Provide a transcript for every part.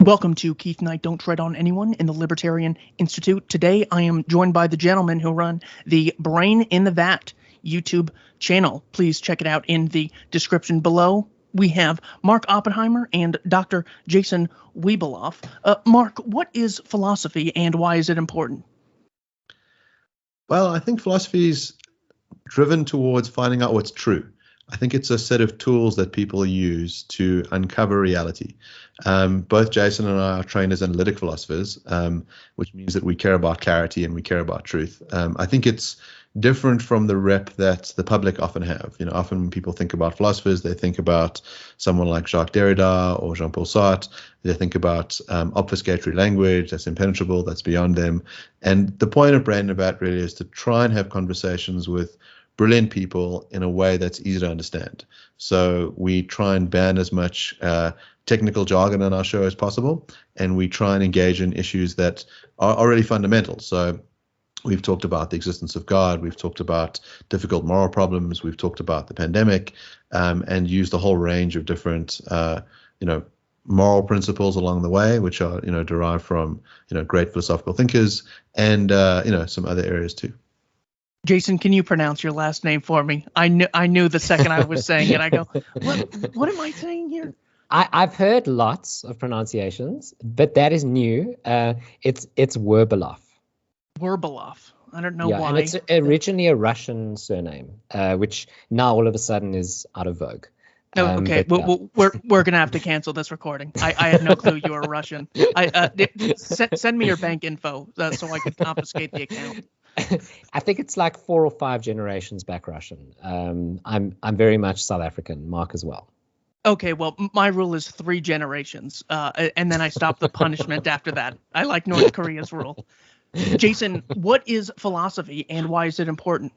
Welcome to Keith Knight Don't Tread on Anyone in the Libertarian Institute. Today I am joined by the gentlemen who run the Brain in the Vat YouTube channel. Please check it out in the description below. We have Mark Oppenheimer and Dr. Jason Wiebeloff. Mark, what is philosophy and why is it important? Well, I think philosophy is driven towards finding out what's true. I think it's a set of tools that people use to uncover reality. Both Jason and I are trained as analytic philosophers, which means that we care about clarity and we care about truth. I think it's different from the rep that the public often have. You know, often when people think about philosophers, they think about someone like Jacques Derrida or Jean-Paul Sartre. They think about obfuscatory language that's impenetrable, that's beyond them. And the point of Brain in the Vat really is to try and have conversations with brilliant people in a way that's easy to understand. So we try and ban as much technical jargon on our show as possible, and we try and engage in issues that are really fundamental. So we've talked about the existence of God, we've talked about difficult moral problems, we've talked about the pandemic, and used a whole range of different moral principles along the way, which are derived from great philosophical thinkers and some other areas too. Jason, can you pronounce your last name for me? I knew the second I was saying it. I go, what am I saying here? I've heard lots of pronunciations, but that is new. It's Werbeloff. Werbeloff. I don't know why. And it's originally a Russian surname, which now all of a sudden is out of vogue. No, okay. We're gonna have to cancel this recording. I had no clue you were Russian. Send me your bank info so I can confiscate the account. I think it's like 4 or 5 generations back Russian. I'm very much South African. Mark as well. Okay, well, my rule is 3 generations, and then I stop the punishment after that. I like North Korea's rule. Jason, what is philosophy and why is it important?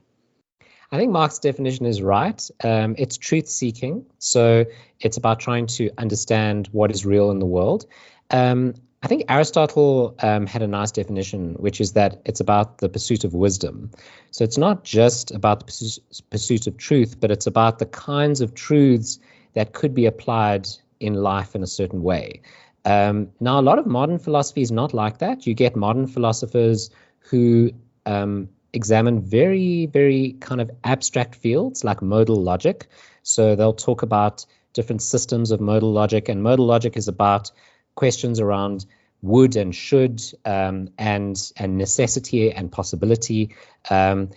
I think Mark's definition is right. It's truth seeking. So it's about trying to understand what is real in the world. I think Aristotle had a nice definition, which is that it's about the pursuit of wisdom. So it's not just about the pursuit of truth, but it's about the kinds of truths that could be applied in life in a certain way. Now, a lot of modern philosophy is not like that. You get modern philosophers who examine very, very kind of abstract fields like modal logic. So they'll talk about different systems of modal logic, and modal logic is about questions around would and should, and necessity and possibility, and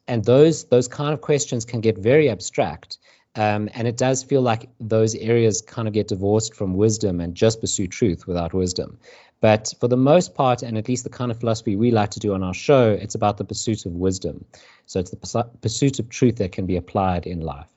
those kind of questions can get very abstract, and it does feel like those areas kind of get divorced from wisdom and just pursue truth without wisdom. But for the most part, and at least the kind of philosophy we like to do on our show, it's about the pursuit of wisdom. So it's the pursuit of truth that can be applied in life.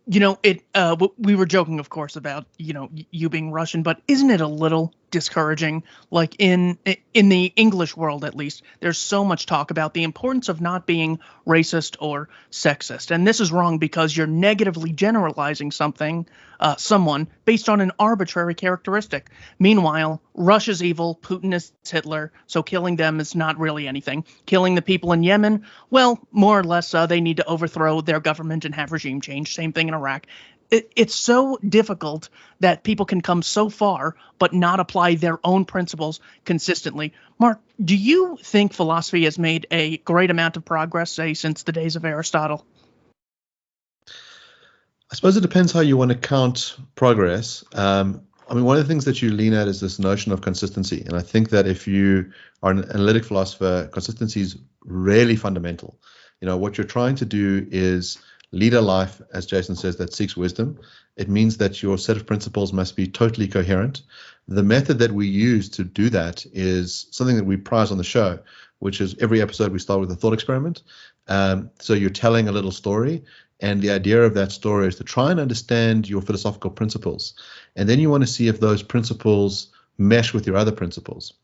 We were joking, of course, about, you being Russian, but isn't it a little discouraging? Like in the English world, at least, there's so much talk about the importance of not being racist or sexist. And this is wrong because you're negatively generalizing someone based on an arbitrary characteristic. Meanwhile, Russia's evil, Putin is Hitler, so killing them is not really anything. Killing the people in Yemen, well, more or less, they need to overthrow their government and have regime change. Same thing in Iraq. It's so difficult that people can come so far but not apply their own principles consistently. Mark, do you think philosophy has made a great amount of progress, say, since the days of Aristotle? I suppose it depends how you want to count progress. One of the things that you lean at is this notion of consistency. And I think that if you are an analytic philosopher, consistency is really fundamental. What you're trying to do is lead a life, as Jason says, that seeks wisdom. It means that your set of principles must be totally coherent. The method that we use to do that is something that we prize on the show, which is every episode we start with a thought experiment. So you're telling a little story, and the idea of that story is to try and understand your philosophical principles. And then you want to see if those principles mesh with your other principles.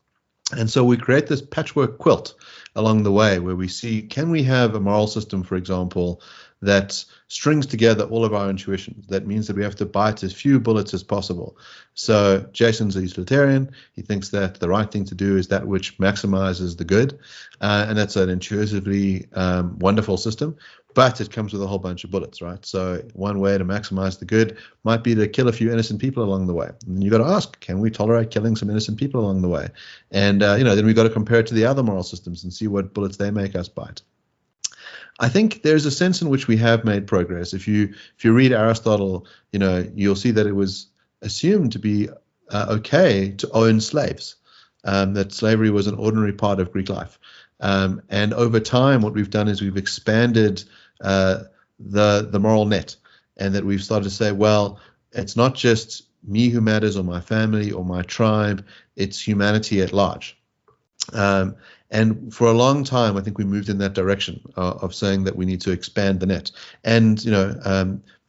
And so we create this patchwork quilt along the way where we see, can we have a moral system, for example, that strings together all of our intuitions? That means that we have to bite as few bullets as possible. So Jason's a utilitarian. He thinks that the right thing to do is that which maximizes the good. And that's an intuitively wonderful system. but it comes with a whole bunch of bullets, right? So one way to maximize the good might be to kill a few innocent people along the way. And you got to ask, can we tolerate killing some innocent people along the way? And then we got to compare it to the other moral systems and see what bullets they make us bite. I think there's a sense in which we have made progress. If you read Aristotle, you'll see that it was assumed to be okay to own slaves, that slavery was an ordinary part of Greek life. And over time, what we've done is we've expanded the moral net, and that we've started to say, well, it's not just me who matters, or my family, or my tribe, it's humanity at large. And for a long time, I think we moved in that direction of saying that we need to expand the net. And,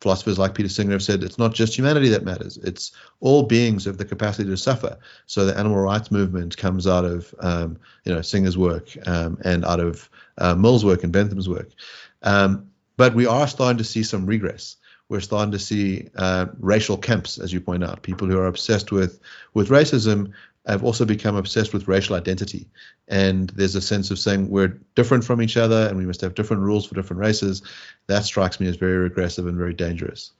philosophers like Peter Singer have said it's not just humanity that matters. It's all beings have the capacity to suffer. So the animal rights movement comes out of, Singer's work and out of Mill's work and Bentham's work. But we are starting to see some regress. We're starting to see racial camps, as you point out. People who are obsessed with racism have also become obsessed with racial identity. And there's a sense of saying we're different from each other and we must have different rules for different races. That strikes me as very regressive and very dangerous.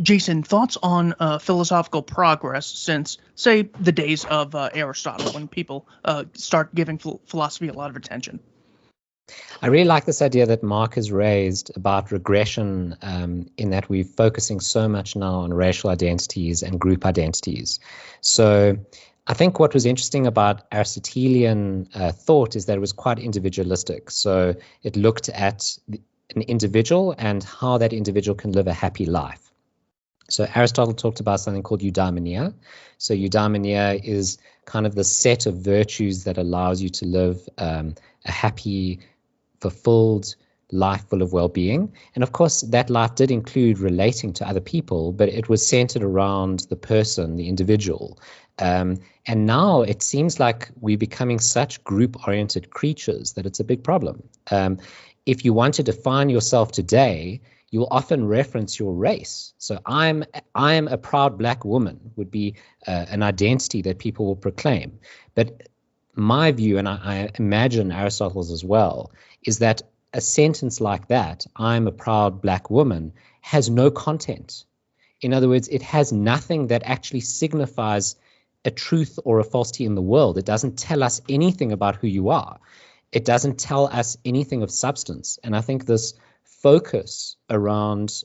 Jason, thoughts on philosophical progress since, say, the days of Aristotle, when people start giving philosophy a lot of attention? I really like this idea that Mark has raised about regression, in that we're focusing so much now on racial identities and group identities. So I think what was interesting about Aristotelian thought is that it was quite individualistic. So it looked at an individual and how that individual can live a happy life. So Aristotle talked about something called eudaimonia. So eudaimonia is kind of the set of virtues that allows you to live a happy, fulfilled life full of well-being. And of course, that life did include relating to other people, but it was centered around the person, the individual. And now it seems like we're becoming such group-oriented creatures that it's a big problem. If you want to define yourself today, you will often reference your race. So I'm a proud black woman would be an identity that people will proclaim. But my view, and I imagine Aristotle's as well, is that a sentence like that, I'm a proud black woman, has no content. In other words, it has nothing that actually signifies a truth or a falsity in the world. It doesn't tell us anything about who you are. It doesn't tell us anything of substance. And I think this focus around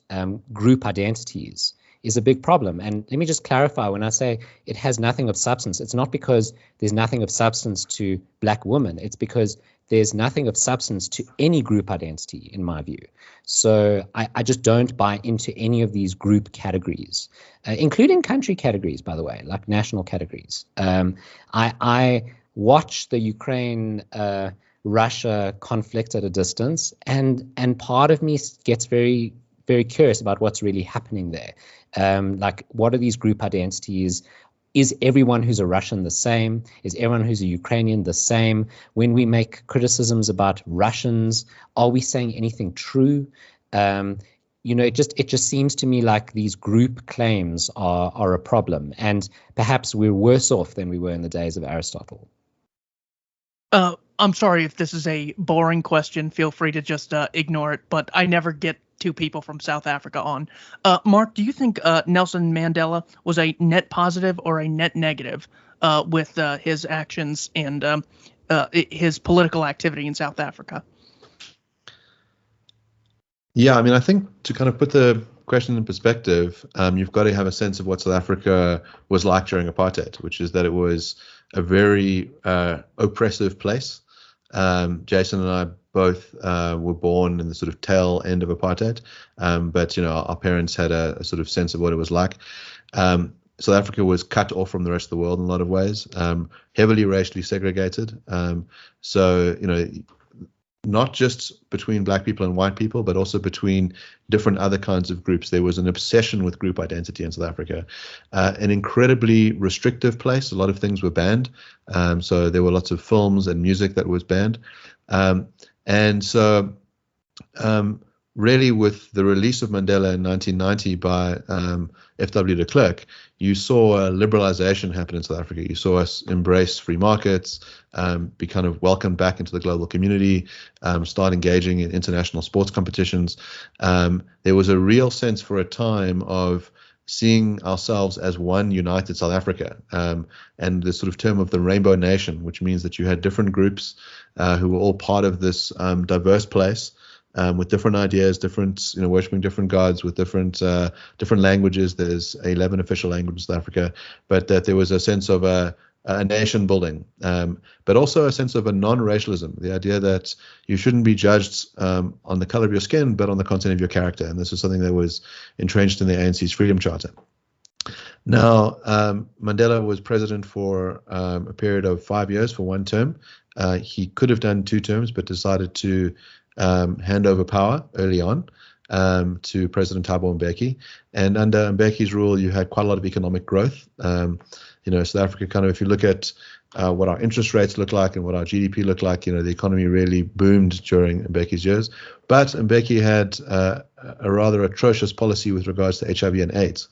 group identities is a big problem. And let me just clarify, when I say it has nothing of substance, it's not because there's nothing of substance to black women. It's because there's nothing of substance to any group identity, in my view. So I just don't buy into any of these group categories, including country categories, by the way, like national categories. I watch the Ukraine Russia conflict at a distance, and part of me gets very, very curious about what's really happening there. Like, what are these group identities? Is everyone who's a Russian the same? Is everyone who's a Ukrainian the same? When we make criticisms about Russians, are we saying anything true? It just seems to me like these group claims are a problem, and perhaps we're worse off than we were in the days of Aristotle. I'm sorry if this is a boring question. Feel free to just ignore it, but I never get two people from South Africa on. Mark, do you think Nelson Mandela was a net positive or a net negative with his actions and his political activity in South Africa? Yeah, I mean, I think to kind of put the question in perspective, you've got to have a sense of what South Africa was like during apartheid, which is that it was a very oppressive place. Jason and I both were born in the sort of tail end of apartheid, but our parents had a sort of sense of what it was like. South Africa was cut off from the rest of the world in a lot of ways, heavily racially segregated. So not just between black people and white people, but also between different other kinds of groups. There was an obsession with group identity in South Africa, an incredibly restrictive place. A lot of things were banned. So there were lots of films and music that was banned. And so really, with the release of Mandela in 1990 by F.W. de Klerk, you saw a liberalization happen in South Africa. You saw us embrace free markets, be kind of welcomed back into the global community, start engaging in international sports competitions. There was a real sense for a time of seeing ourselves as one united South Africa, and the sort of term of the Rainbow Nation, which means that you had different groups who were all part of this diverse place, with different ideas, different, worshiping different gods, with different languages. There's 11 official languages in South Africa, but that there was a sense of a nation building, but also a sense of a non-racialism, the idea that you shouldn't be judged on the color of your skin, but on the content of your character. And this is something that was entrenched in the ANC's Freedom Charter. Now, Mandela was president for a period of 5 years, for one term. He could have done 2 terms, but decided to hand over power early on to President Thabo Mbeki. And under Mbeki's rule, you had quite a lot of economic growth. South Africa, kind of, if you look at what our interest rates look like and what our GDP looked like, the economy really boomed during Mbeki's years. But Mbeki had a rather atrocious policy with regards to HIV and AIDS.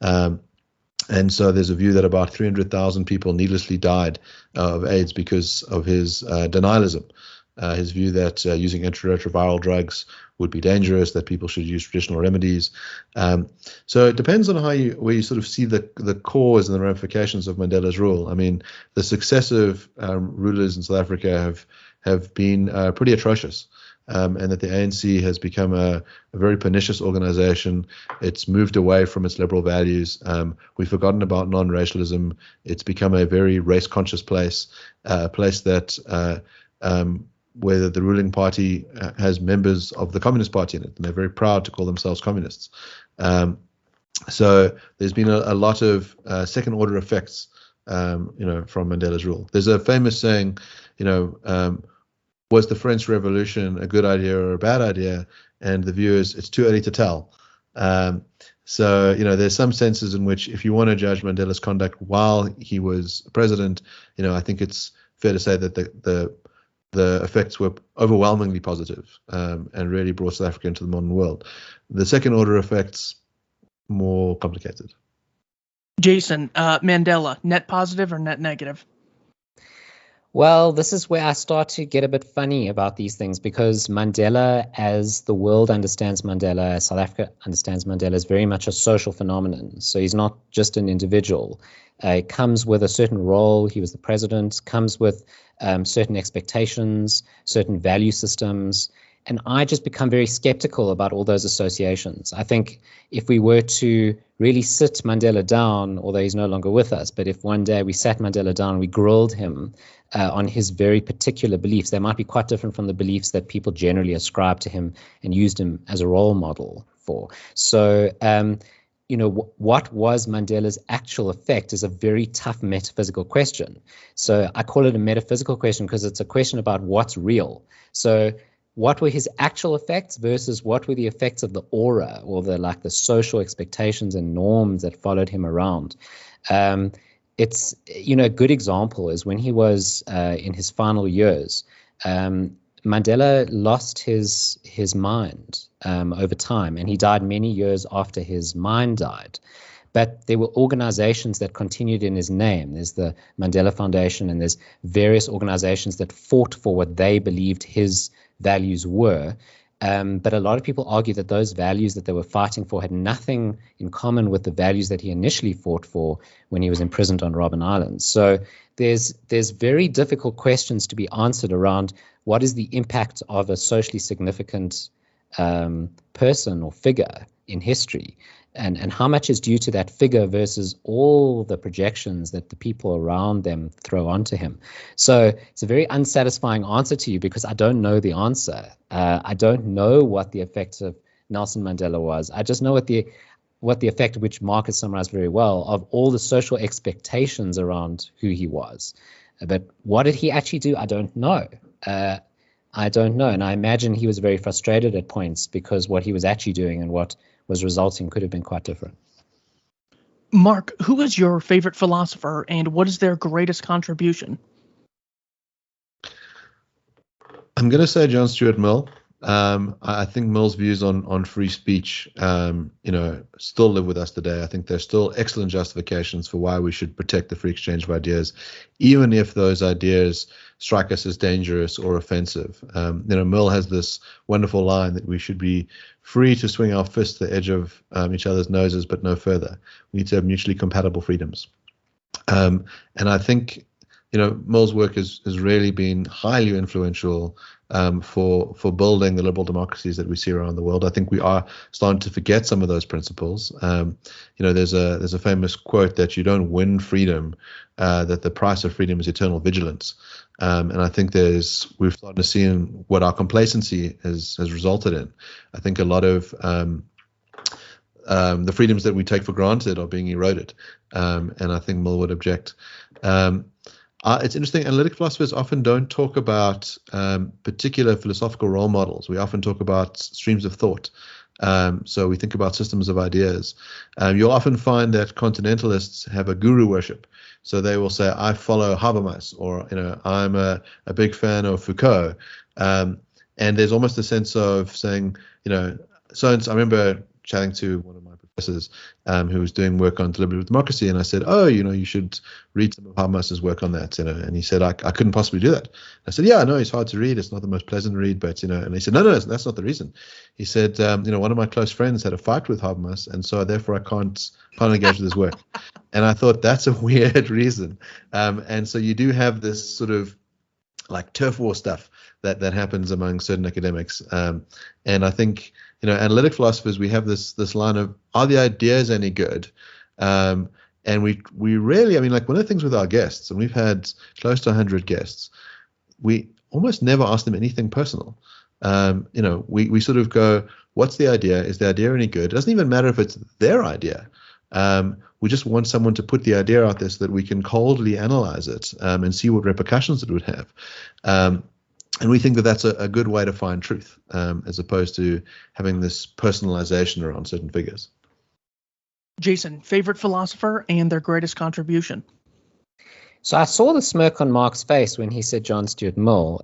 And so there's a view that about 300,000 people needlessly died of AIDS because of his denialism. His view that using antiretroviral drugs would be dangerous, that people should use traditional remedies. So it depends on where you sort of see the cause and the ramifications of Mandela's rule. I mean, the successive rulers in South Africa have been pretty atrocious, and that the ANC has become a very pernicious organization. It's moved away from its liberal values. We've forgotten about non-racialism. It's become a very race-conscious place, a place that where the ruling party has members of the Communist Party in it, and they're very proud to call themselves communists. So there's been a lot of second-order effects, from Mandela's rule. There's a famous saying, was the French Revolution a good idea or a bad idea? And the view is it's too early to tell. So there's some senses in which, if you want to judge Mandela's conduct while he was president, I think it's fair to say that the effects were overwhelmingly positive, and really brought South Africa into the modern world. The second order effects, more complicated. Jason, Mandela, net positive or net negative? Well, this is where I start to get a bit funny about these things, because Mandela, as the world understands Mandela, as South Africa understands Mandela, is very much a social phenomenon. So he's not just an individual. He comes with a certain role. He was the president, comes with certain expectations, certain value systems. And I just become very skeptical about all those associations. I think if we were to really sit Mandela down, although he's no longer with us, but if one day we sat Mandela down and we grilled him on his very particular beliefs, they might be quite different from the beliefs that people generally ascribe to him and used him as a role model for. So, what was Mandela's actual effect is a very tough metaphysical question. So I call it a metaphysical question because it's a question about what's real. So what were his actual effects versus what were the effects of the aura, or the social expectations and norms that followed him around? It's, a good example is when he was in his final years, Mandela lost his mind over time, and he died many years after his mind died. But there were organizations that continued in his name. There's the Mandela Foundation, and there's various organizations that fought for what they believed his values were. But a lot of people argue that those values that they were fighting for had nothing in common with the values that he initially fought for when he was imprisoned on Robben Island. So there's very difficult questions to be answered around what is the impact of a socially significant person or figure in history, and how much is due to that figure versus all the projections that the people around them throw onto him. So it's a very unsatisfying answer to you, because I don't know the answer. I don't know what the effect of Nelson Mandela was. I just know what the effect, which Mark has summarized very well, of all the social expectations around who he was. But what did he actually do? I don't know. I don't know. And I imagine he was very frustrated at points because what he was actually doing and what was resulting could have been quite different. Mark, who is your favorite philosopher, and what is their greatest contribution? I'm going to say John Stuart Mill. I think Mill's views on free speech, still live with us today. I think there's still excellent justifications for why we should protect the free exchange of ideas, even if those ideas strike us as dangerous or offensive. Mill has this wonderful line that we should be free to swing our fists to the edge of each other's noses, but no further. We need to have mutually compatible freedoms. And I think Mill's work has really been highly influential for building the liberal democracies that we see around the world. I think we are starting to forget some of those principles. There's a famous quote that you don't win freedom, that the price of freedom is eternal vigilance. And I think we've started to see in what our complacency has resulted in. I think a lot of the freedoms that we take for granted are being eroded, and I think Mill would object. It's interesting, analytic philosophers often don't talk about particular philosophical role models. We often talk about streams of thought. So we think about systems of ideas. You'll often find that continentalists have a guru worship. So they will say, I follow Habermas, or I'm a big fan of Foucault. And there's almost a sense of saying, so I remember chatting to one of my professors who was doing work on deliberative democracy, and I said, you should read some of Habermas's work on that, and he said, I couldn't possibly do that. I said, yeah, I know it's hard to read, it's not the most pleasant read, but and he said, no, that's not the reason. He said, one of my close friends had a fight with Habermas, and so therefore I can't engage with his work. And I thought that's a weird reason. And so you do have this sort of like turf war stuff that happens among certain academics, and I think analytic philosophers, we have this line of, are the ideas any good? And we really, like one of the things with our guests, and we've had close to 100 guests, we almost never ask them anything personal. We sort of go, what's the idea? Is the idea any good? It doesn't even matter if it's their idea. We just want someone to put the idea out there so that we can coldly analyze it and see what repercussions it would have. And we think that that's a good way to find truth, as opposed to having this personalization around certain figures. Jason, favorite philosopher and their greatest contribution? So I saw the smirk on Mark's face when he said John Stuart Mill,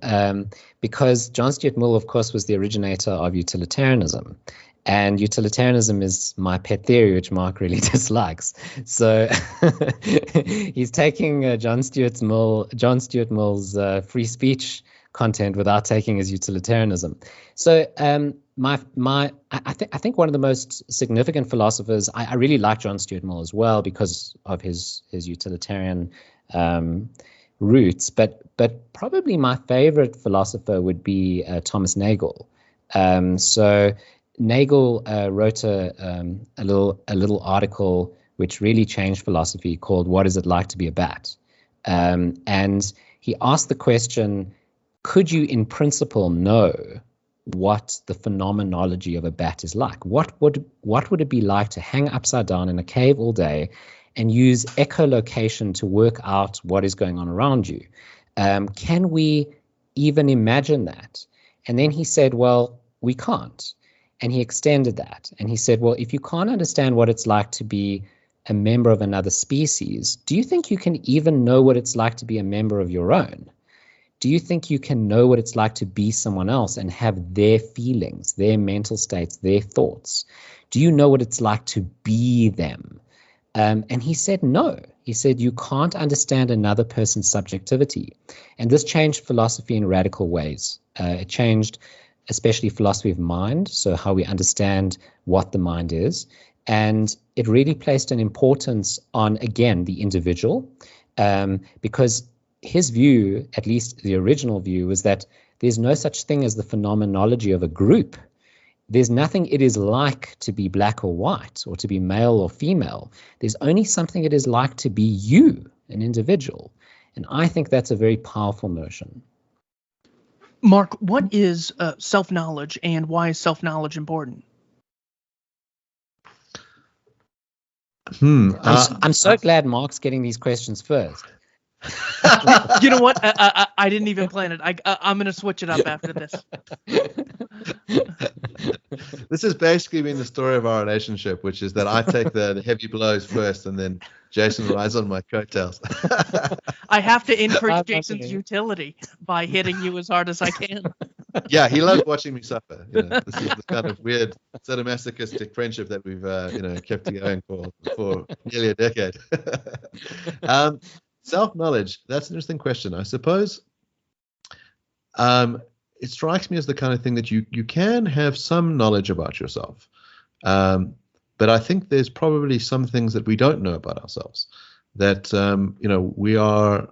because John Stuart Mill, of course, was the originator of utilitarianism. And utilitarianism is my pet theory, which Mark really dislikes. So he's taking John Stuart Mill's free speech content without taking his utilitarianism. So I think one of the most significant philosophers, I really like John Stuart Mill as well because of his utilitarian roots, but probably my favorite philosopher would be Thomas Nagel. So Nagel wrote a little article which really changed philosophy called "What Is It Like to Be a Bat?" And he asked the question, could you in principle know what the phenomenology of a bat is like? What would it be like to hang upside down in a cave all day and use echolocation to work out what is going on around you? Can we even imagine that? And then he said, well, we can't. And he extended that. And he said, well, if you can't understand what it's like to be a member of another species, do you think you can even know what it's like to be a member of your own? Do you think you can know what it's like to be someone else and have their feelings, their mental states, their thoughts? Do you know what it's like to be them? And he said, no. He said, you can't understand another person's subjectivity. And this changed philosophy in radical ways. It changed especially philosophy of mind, so how we understand what the mind is. And it really placed an importance on, again, the individual, because his view, at least the original view, was that there's no such thing as the phenomenology of a group. There's nothing it is like to be black or white or to be male or female. There's only something it is like to be you, an individual. And I think that's a very powerful notion. Mark, what is self-knowledge and why is self-knowledge important? I'm so glad Mark's getting these questions first. You know what? I didn't even plan it. I'm going to switch it up after this. This has basically been the story of our relationship, which is that I take the heavy blows first and then Jason rides on my coattails. I have to increase Jason's utility by hitting you as hard as I can. Yeah, he loves watching me suffer. This is the kind of weird sadomasochistic friendship that we've kept going for nearly a decade. Self-knowledge, that's an interesting question. I suppose it strikes me as the kind of thing that you can have some knowledge about yourself. But I think there's probably some things that we don't know about ourselves, that we are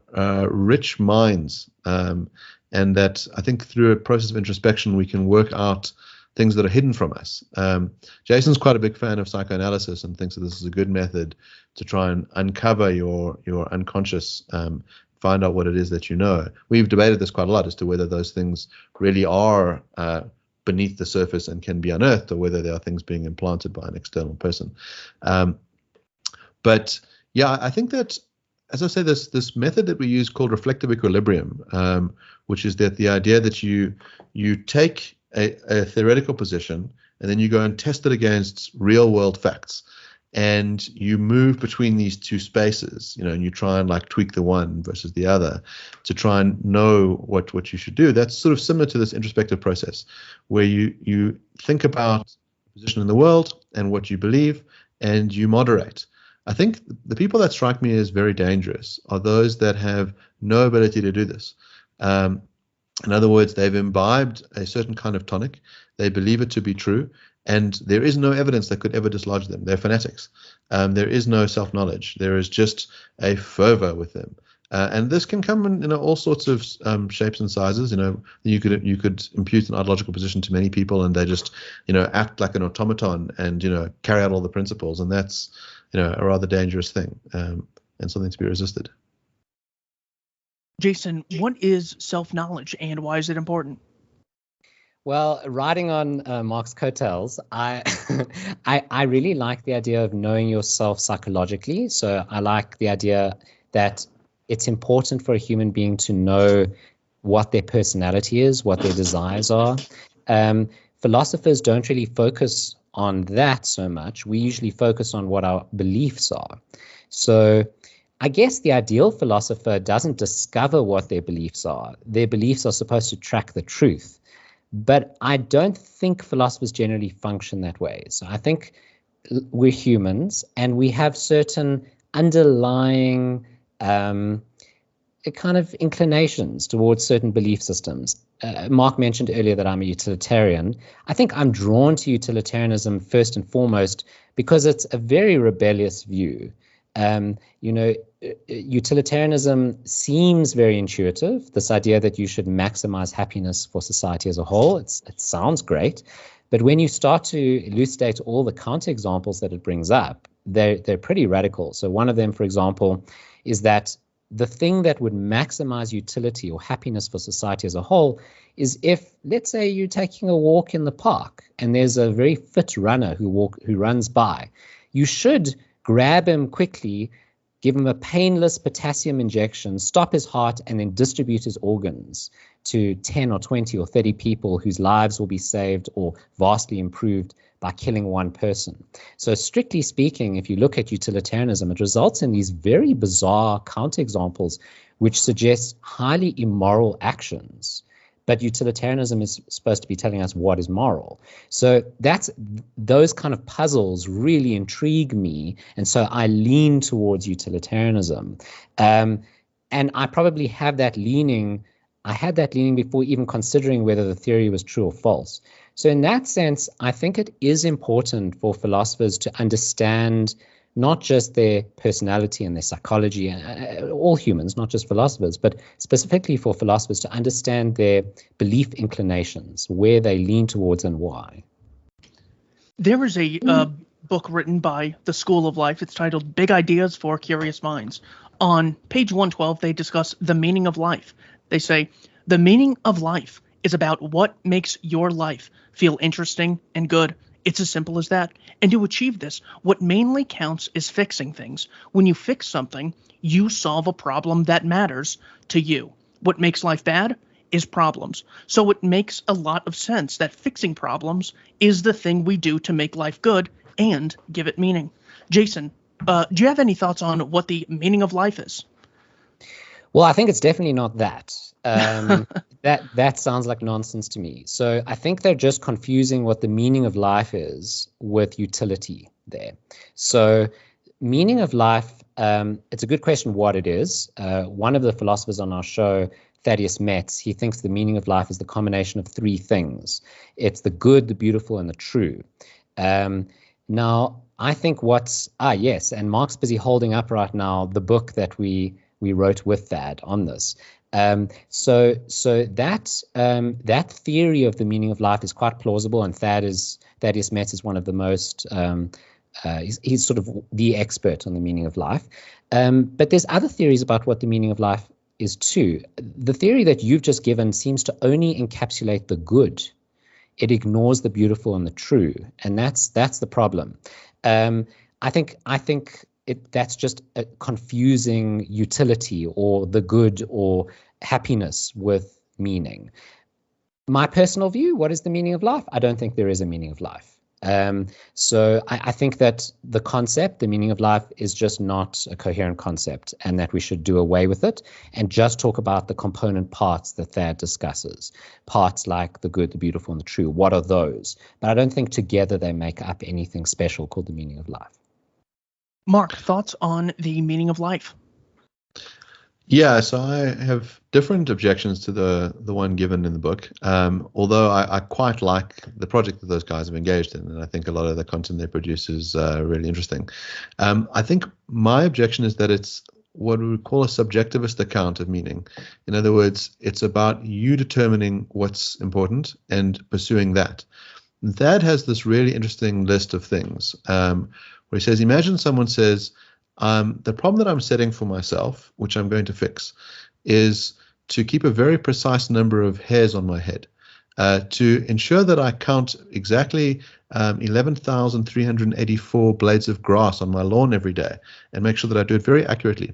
rich minds, and that I think through a process of introspection we can work out things that are hidden from us. Jason's quite a big fan of psychoanalysis and thinks that this is a good method to try and uncover your unconscious, find out what it is that you know. We've debated this quite a lot as to whether those things really are beneath the surface and can be unearthed, or whether they are things being implanted by an external person. But yeah, I think that, as I say, this method that we use called reflective equilibrium, which is that the idea that you take a theoretical position and then you go and test it against real world facts, and you move between these two spaces, and you try and like tweak the one versus the other to try and know what you should do. That's sort of similar to this introspective process where you think about the position in the world and what you believe, and you moderate. I think the people that strike me as very dangerous are those that have no ability to do this. In other words, they've imbibed a certain kind of tonic. They believe it to be true, and there is no evidence that could ever dislodge them. They're fanatics. There is no self-knowledge. There is just a fervor with them. And this can come in all sorts of shapes and sizes. You could impute an ideological position to many people, and they just act like an automaton and carry out all the principles, and that's a rather dangerous thing, and something to be resisted. Jason, what is self-knowledge and why is it important? Well, riding on Mark's coattails, I really like the idea of knowing yourself psychologically. So I like the idea that it's important for a human being to know what their personality is, what their desires are. Philosophers don't really focus on that so much. We usually focus on what our beliefs are. So I guess the ideal philosopher doesn't discover what their beliefs are. Their beliefs are supposed to track the truth. But I don't think philosophers generally function that way. So I think we're humans and we have certain underlying kind of inclinations towards certain belief systems. Mark mentioned earlier that I'm a utilitarian. I think I'm drawn to utilitarianism first and foremost because it's a very rebellious view. Utilitarianism seems very intuitive, this idea that you should maximize happiness for society as a whole. It sounds great. But when you start to elucidate all the counterexamples that it brings up, they're pretty radical. So one of them, for example, is that the thing that would maximize utility or happiness for society as a whole is if, let's say, you're taking a walk in the park and there's a very fit runner who runs by. You should grab him quickly, give him a painless potassium injection, stop his heart, and then distribute his organs to 10 or 20 or 30 people whose lives will be saved or vastly improved by killing one person. So strictly speaking, if you look at utilitarianism, it results in these very bizarre counterexamples which suggest highly immoral actions. But utilitarianism is supposed to be telling us what is moral. So those kind of puzzles really intrigue me. And so I lean towards utilitarianism. And I probably have that leaning. I had that leaning before even considering whether the theory was true or false. So in that sense, I think it is important for philosophers to understand not just their personality and their psychology, all humans, not just philosophers, but specifically for philosophers to understand their belief inclinations, where they lean towards and why. There is a book written by the School of Life. It's titled Big Ideas for Curious Minds. On page 112, they discuss the meaning of life. They say, the meaning of life is about what makes your life feel interesting and good. It's as simple as that. And to achieve this, what mainly counts is fixing things. When you fix something, you solve a problem that matters to you. What makes life bad is problems. So it makes a lot of sense that fixing problems is the thing we do to make life good and give it meaning. Jason, do you have any thoughts on what the meaning of life is? Well, I think it's definitely not that. That sounds like nonsense to me. So I think they're just confusing what the meaning of life is with utility there. So meaning of life, it's a good question what it is. One of the philosophers on our show, Thaddeus Metz, he thinks the meaning of life is the combination of three things. It's the good, the beautiful, and the true. Now, I think yes, and Mark's busy holding up right now the book that we wrote with Thad on this. So that theory of the meaning of life is quite plausible, and Thaddeus Metz is one of the most he's sort of the expert on the meaning of life. But there's other theories about what the meaning of life is too. The theory that you've just given seems to only encapsulate the good. It ignores the beautiful and the true, and that's the problem. I think that's just a confusing utility or the good or happiness with meaning. My personal view, what is the meaning of life? I don't think there is a meaning of life. So I think that the concept, the meaning of life, is just not a coherent concept, and that we should do away with it and just talk about the component parts that Thad discusses. Parts like the good, the beautiful, and the true. What are those? But I don't think together they make up anything special called the meaning of life. Mark, thoughts on the meaning of life? Yeah, so I have different objections to the one given in the book, although I quite like the project that those guys have engaged in, and I think a lot of the content they produce is really interesting. I think my objection is that it's what we would call a subjectivist account of meaning. In other words, it's about you determining what's important and pursuing that. That has this really interesting list of things where he says, imagine someone says, the problem that I'm setting for myself, which I'm going to fix, is to keep a very precise number of hairs on my head, to ensure that I count exactly 11,384 blades of grass on my lawn every day, and make sure that I do it very accurately,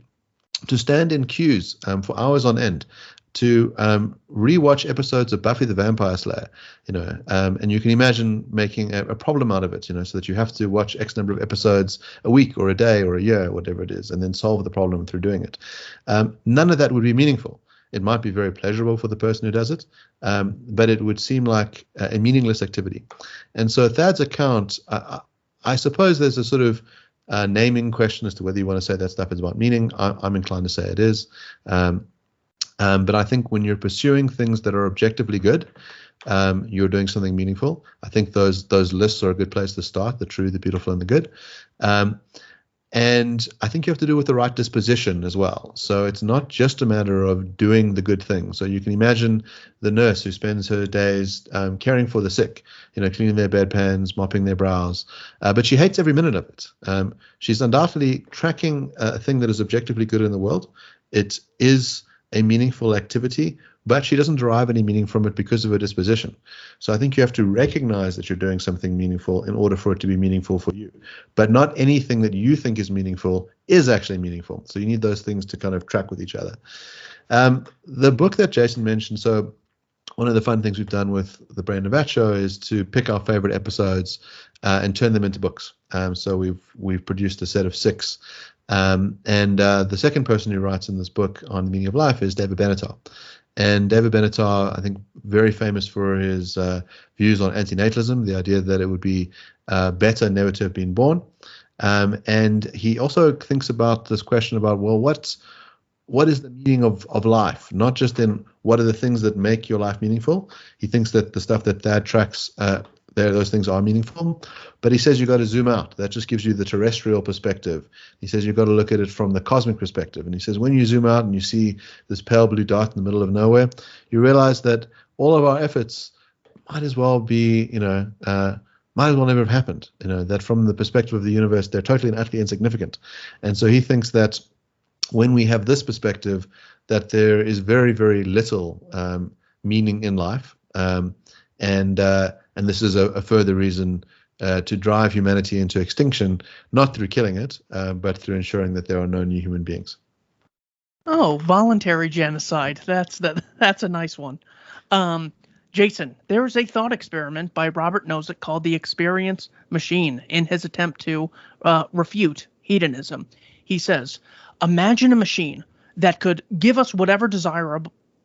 to stand in queues for hours on end, to rewatch episodes of Buffy the Vampire Slayer, and you can imagine making a problem out of it, so that you have to watch X number of episodes a week or a day or a year, whatever it is, and then solve the problem through doing it. None of that would be meaningful. It might be very pleasurable for the person who does it, but it would seem like a meaningless activity. And so Thad's account, I suppose there's a sort of naming question as to whether you want to say that stuff is about meaning. I'm inclined to say it is. But I think when you're pursuing things that are objectively good, you're doing something meaningful. I think those lists are a good place to start: the true, the beautiful, and the good. And I think you have to do it with the right disposition as well. So it's not just a matter of doing the good thing. So you can imagine the nurse who spends her days caring for the sick, cleaning their bedpans, mopping their brows, but she hates every minute of it. She's undoubtedly tracking a thing that is objectively good in the world. It is a meaningful activity, but she doesn't derive any meaning from it because of her disposition. So I think you have to recognize that you're doing something meaningful in order for it to be meaningful for you. But not anything that you think is meaningful is actually meaningful. So you need those things to kind of track with each other. The book that Jason mentioned, so one of the fun things we've done with the Brain of That show is to pick our favorite episodes and turn them into books. So we've produced a set of 6. And the second person who writes in this book on the meaning of life is David Benatar. And David Benatar, I think, very famous for his views on antinatalism, the idea that it would be better never to have been born. And he also thinks about this question about, well, what is the meaning of life? Not just in what are the things that make your life meaningful. He thinks that the stuff that Thad tracks, those things are meaningful, but he says you've got to zoom out. That just gives you the terrestrial perspective. He says you've got to look at it from the cosmic perspective. And he says when you zoom out and you see this pale blue dot in the middle of nowhere, you realize that all of our efforts might as well be, might as well never have happened. That from the perspective of the universe, they're totally and utterly insignificant. And so he thinks that when we have this perspective, that there is very, very little meaning in life. And this is a further reason to drive humanity into extinction, not through killing it, but through ensuring that there are no new human beings. Oh, voluntary genocide. That's a nice one. Jason, there is a thought experiment by Robert Nozick called the Experience Machine in his attempt to refute hedonism. He says, imagine a machine that could give us whatever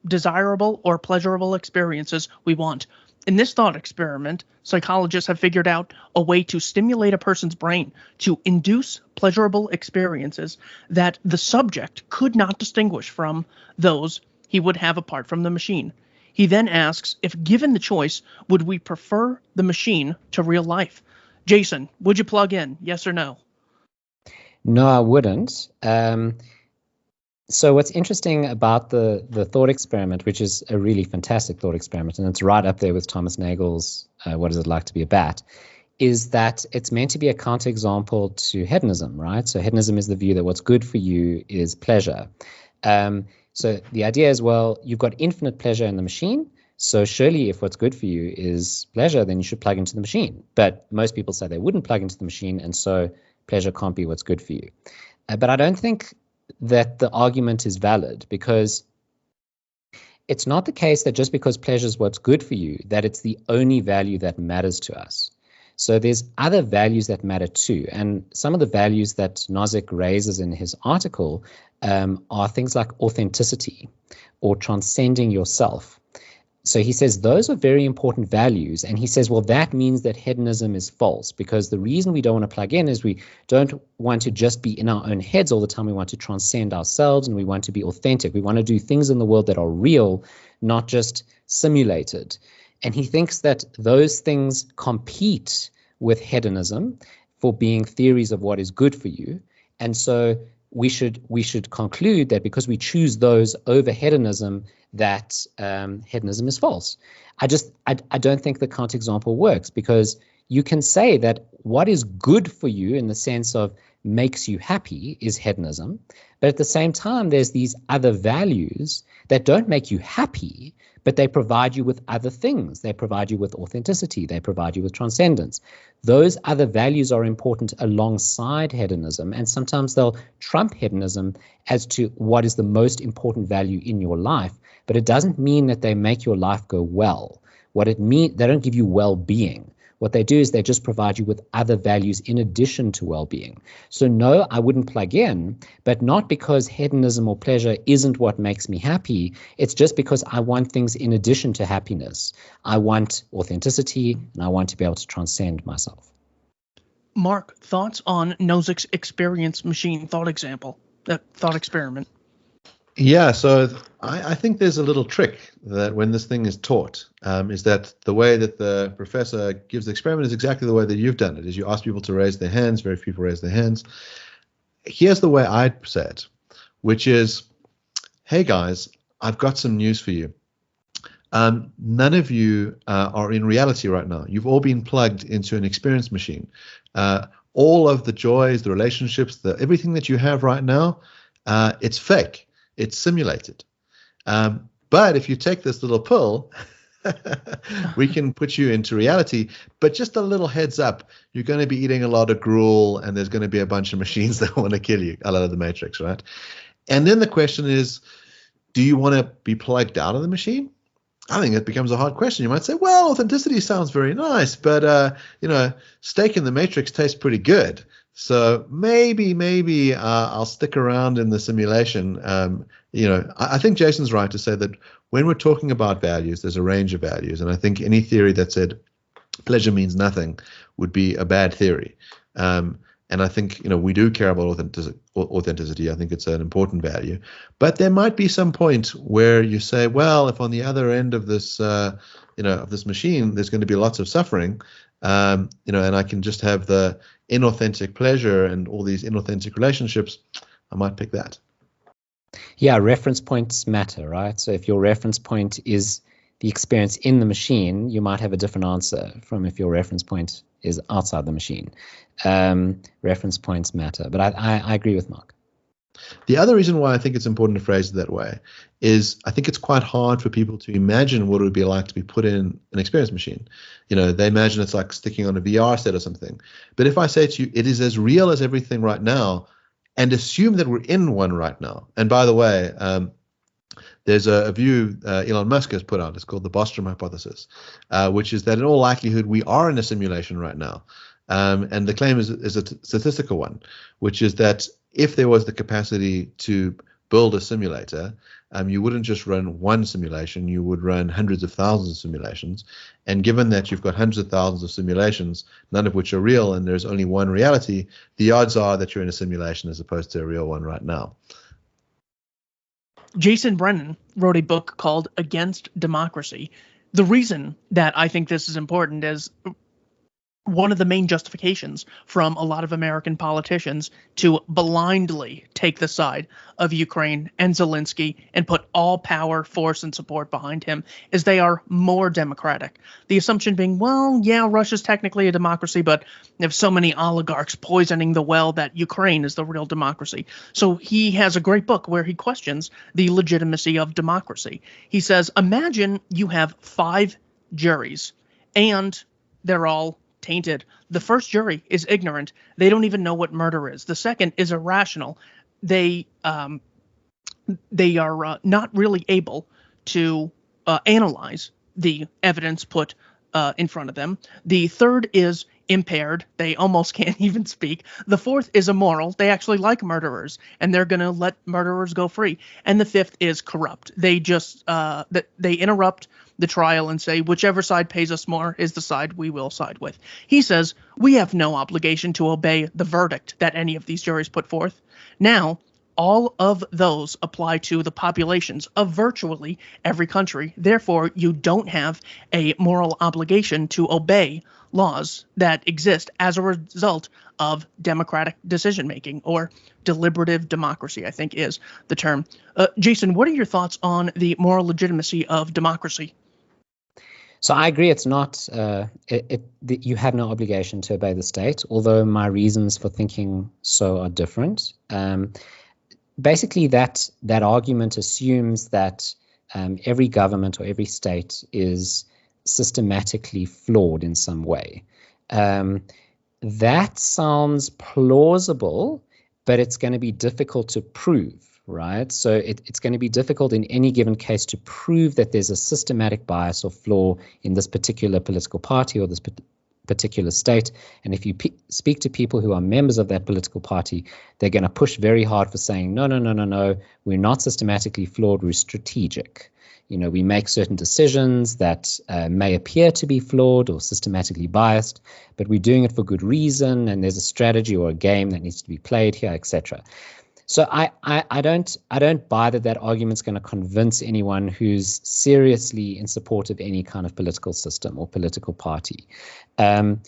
desirable or pleasurable experiences we want. In this thought experiment, psychologists have figured out a way to stimulate a person's brain to induce pleasurable experiences that the subject could not distinguish from those he would have apart from the machine. He then asks, if given the choice, would we prefer the machine to real life? Jason, would you plug in? Yes or no? No, I wouldn't. So what's interesting about the thought experiment, which is a really fantastic thought experiment, and it's right up there with Thomas Nagel's What Is It Like to Be a Bat, is that it's meant to be a counterexample to hedonism, right? So hedonism is the view that what's good for you is pleasure. So the idea is, well, you've got infinite pleasure in the machine, so surely if what's good for you is pleasure, then you should plug into the machine. But most people say they wouldn't plug into the machine, and so pleasure can't be what's good for you. But I don't think that the argument is valid, because it's not the case that just because pleasure is what's good for you, that it's the only value that matters to us. So there's other values that matter too. And some of the values that Nozick raises in his article are things like authenticity or transcending yourself. So he says those are very important values. And he says, well, that means that hedonism is false, because the reason we don't want to plug in is we don't want to just be in our own heads all the time. We want to transcend ourselves, and we want to be authentic. We want to do things in the world that are real, not just simulated. And he thinks that those things compete with hedonism for being theories of what is good for you. And so we should conclude that because we choose those over hedonism, that hedonism is false. I don't think the counterexample works, because you can say that what is good for you in the sense of makes you happy is hedonism, but at the same time there's these other values that don't make you happy, but they provide you with other things. They provide you with authenticity. They provide you with transcendence. Those other values are important alongside hedonism, and sometimes they'll trump hedonism as to what is the most important value in your life, but it doesn't mean that they make your life go well. What it means, they don't give you well-being. What they do is they just provide you with other values in addition to well-being. So no, I wouldn't plug in, but not because hedonism or pleasure isn't what makes me happy. It's just because I want things in addition to happiness. I want authenticity, and I want to be able to transcend myself. Mark, thoughts on Nozick's experience machine thought experiment? Yeah, so I think there's a little trick that when this thing is taught, is that the way that the professor gives the experiment is exactly the way that you've done it, is you ask people to raise their hands, very few people raise their hands. Here's the way I'd say it, which is, hey guys, I've got some news for you. None of you are in reality right now. You've all been plugged into an experience machine. All of the joys, the relationships, everything that you have right now, it's fake. It's simulated. But if you take this little pill, we can put you into reality. But just a little heads up, you're going to be eating a lot of gruel, and there's going to be a bunch of machines that want to kill you, a lot of the Matrix, right? And then the question is, do you want to be plugged out of the machine? I think it becomes a hard question. You might say, well, authenticity sounds very nice, but steak in the Matrix tastes pretty good. So maybe I'll stick around in the simulation. I think Jason's right to say that when we're talking about values, there's a range of values, and I think any theory that said pleasure means nothing would be a bad theory. And I think we do care about authenticity. I think it's an important value, but there might be some point where you say, well, if on the other end of this of this machine there's going to be lots of suffering, and I can just have the inauthentic pleasure and all these inauthentic relationships, I might pick that. Yeah, reference points matter, right? So if your reference point is the experience in the machine, you might have a different answer from if your reference point is outside the machine. Reference points matter, but I agree with Mark. The other reason why I think it's important to phrase it that way is I think it's quite hard for people to imagine what it would be like to be put in an experience machine. They imagine it's like sticking on a VR set or something. But if I say to you, it is as real as everything right now, and assume that we're in one right now. And by the way, there's a view Elon Musk has put out. It's called the Bostrom hypothesis, which is that in all likelihood we are in a simulation right now. And the claim is a statistical one, which is that if there was the capacity to build a simulator, you wouldn't just run one simulation, you would run hundreds of thousands of simulations. And given that you've got hundreds of thousands of simulations, none of which are real, and there's only one reality, the odds are that you're in a simulation as opposed to a real one right now. Jason Brennan wrote a book called Against Democracy. The reason that I think this is important is one of the main justifications from a lot of American politicians to blindly take the side of Ukraine and Zelensky and put all power, force, and support behind him is they are more democratic. The assumption being, well, yeah, Russia's technically a democracy, but they have so many oligarchs poisoning the well that Ukraine is the real democracy. So he has a great book where he questions the legitimacy of democracy. He says, imagine you have 5 juries and they're all tainted. The first jury is ignorant. They don't even know what murder is. The second is irrational. They are not really able to analyze the evidence put in front of them. The third is impaired. They almost can't even speak. The fourth is immoral. They actually like murderers, and they're going to let murderers go free. And the fifth is corrupt. They just they interrupt the trial and say whichever side pays us more is the side we will side with. He says we have no obligation to obey the verdict that any of these juries put forth. Now, all of those apply to the populations of virtually every country. Therefore, you don't have a moral obligation to obey laws that exist as a result of democratic decision-making, or deliberative democracy, I think is the term. Jason, what are your thoughts on the moral legitimacy of democracy? So I agree it's not, you have no obligation to obey the state, although my reasons for thinking so are different. Basically, that argument assumes that every government or every state is systematically flawed in some way. That sounds plausible, but it's going to be difficult to prove, right? So it's going to be difficult in any given case to prove that there's a systematic bias or flaw in this particular political party or this particular state. And if you speak to people who are members of that political party, they're going to push very hard for saying, no, we're not systematically flawed, we're strategic. You know, we make certain decisions that may appear to be flawed or systematically biased, but we're doing it for good reason, and there's a strategy or a game that needs to be played here, etc. So I don't buy that argument's going to convince anyone who's seriously in support of any kind of political system or political party. The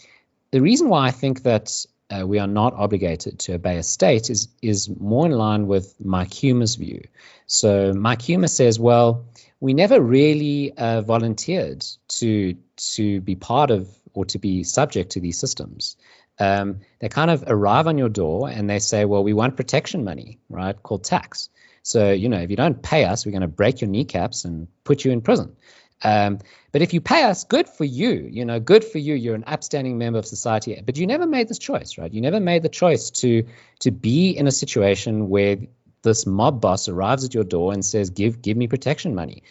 reason why I think that we are not obligated to obey a state is more in line with Mike Hume's view. So Mike Hume says, well, we never really volunteered to be part of or to be subject to these systems. They kind of arrive on your door and they say, well, we want protection money, right, called tax. So, you know, if you don't pay us, we're going to break your kneecaps and put you in prison. But if you pay us, good for you, you know, good for you. You're an upstanding member of society. But you never made this choice, right? You never made the choice to be in a situation where this mob boss arrives at your door and says, give me protection money.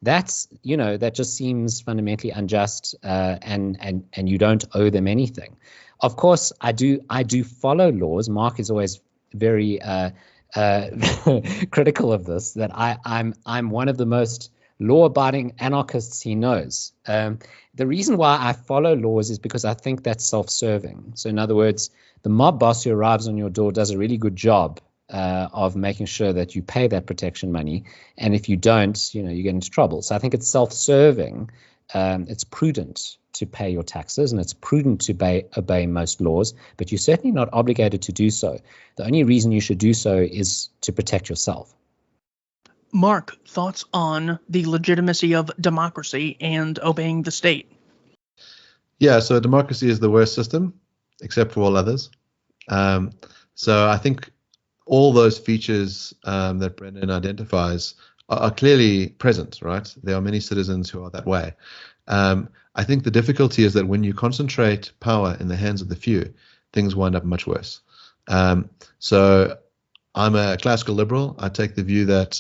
That's, you know, that just seems fundamentally unjust, and you don't owe them anything. Of course, I do follow laws. Mark is always very critical of this, that I'm one of the most law-abiding anarchists he knows. The reason why I follow laws is because I think that's self-serving. So in other words, the mob boss who arrives on your door does a really good job of making sure that you pay that protection money. And if you don't, you know, you get into trouble. So I think it's self-serving. It's prudent to pay your taxes, and it's prudent to obey most laws, but you're certainly not obligated to do so. The only reason you should do so is to protect yourself. Mark, thoughts on the legitimacy of democracy and obeying the state? Yeah, so democracy is the worst system, except for all others. So I think all those features that Brendan identifies are clearly present, right? There are many citizens who are that way. I think the difficulty is that when you concentrate power in the hands of the few, things wind up much worse. So I'm a classical liberal. I take the view that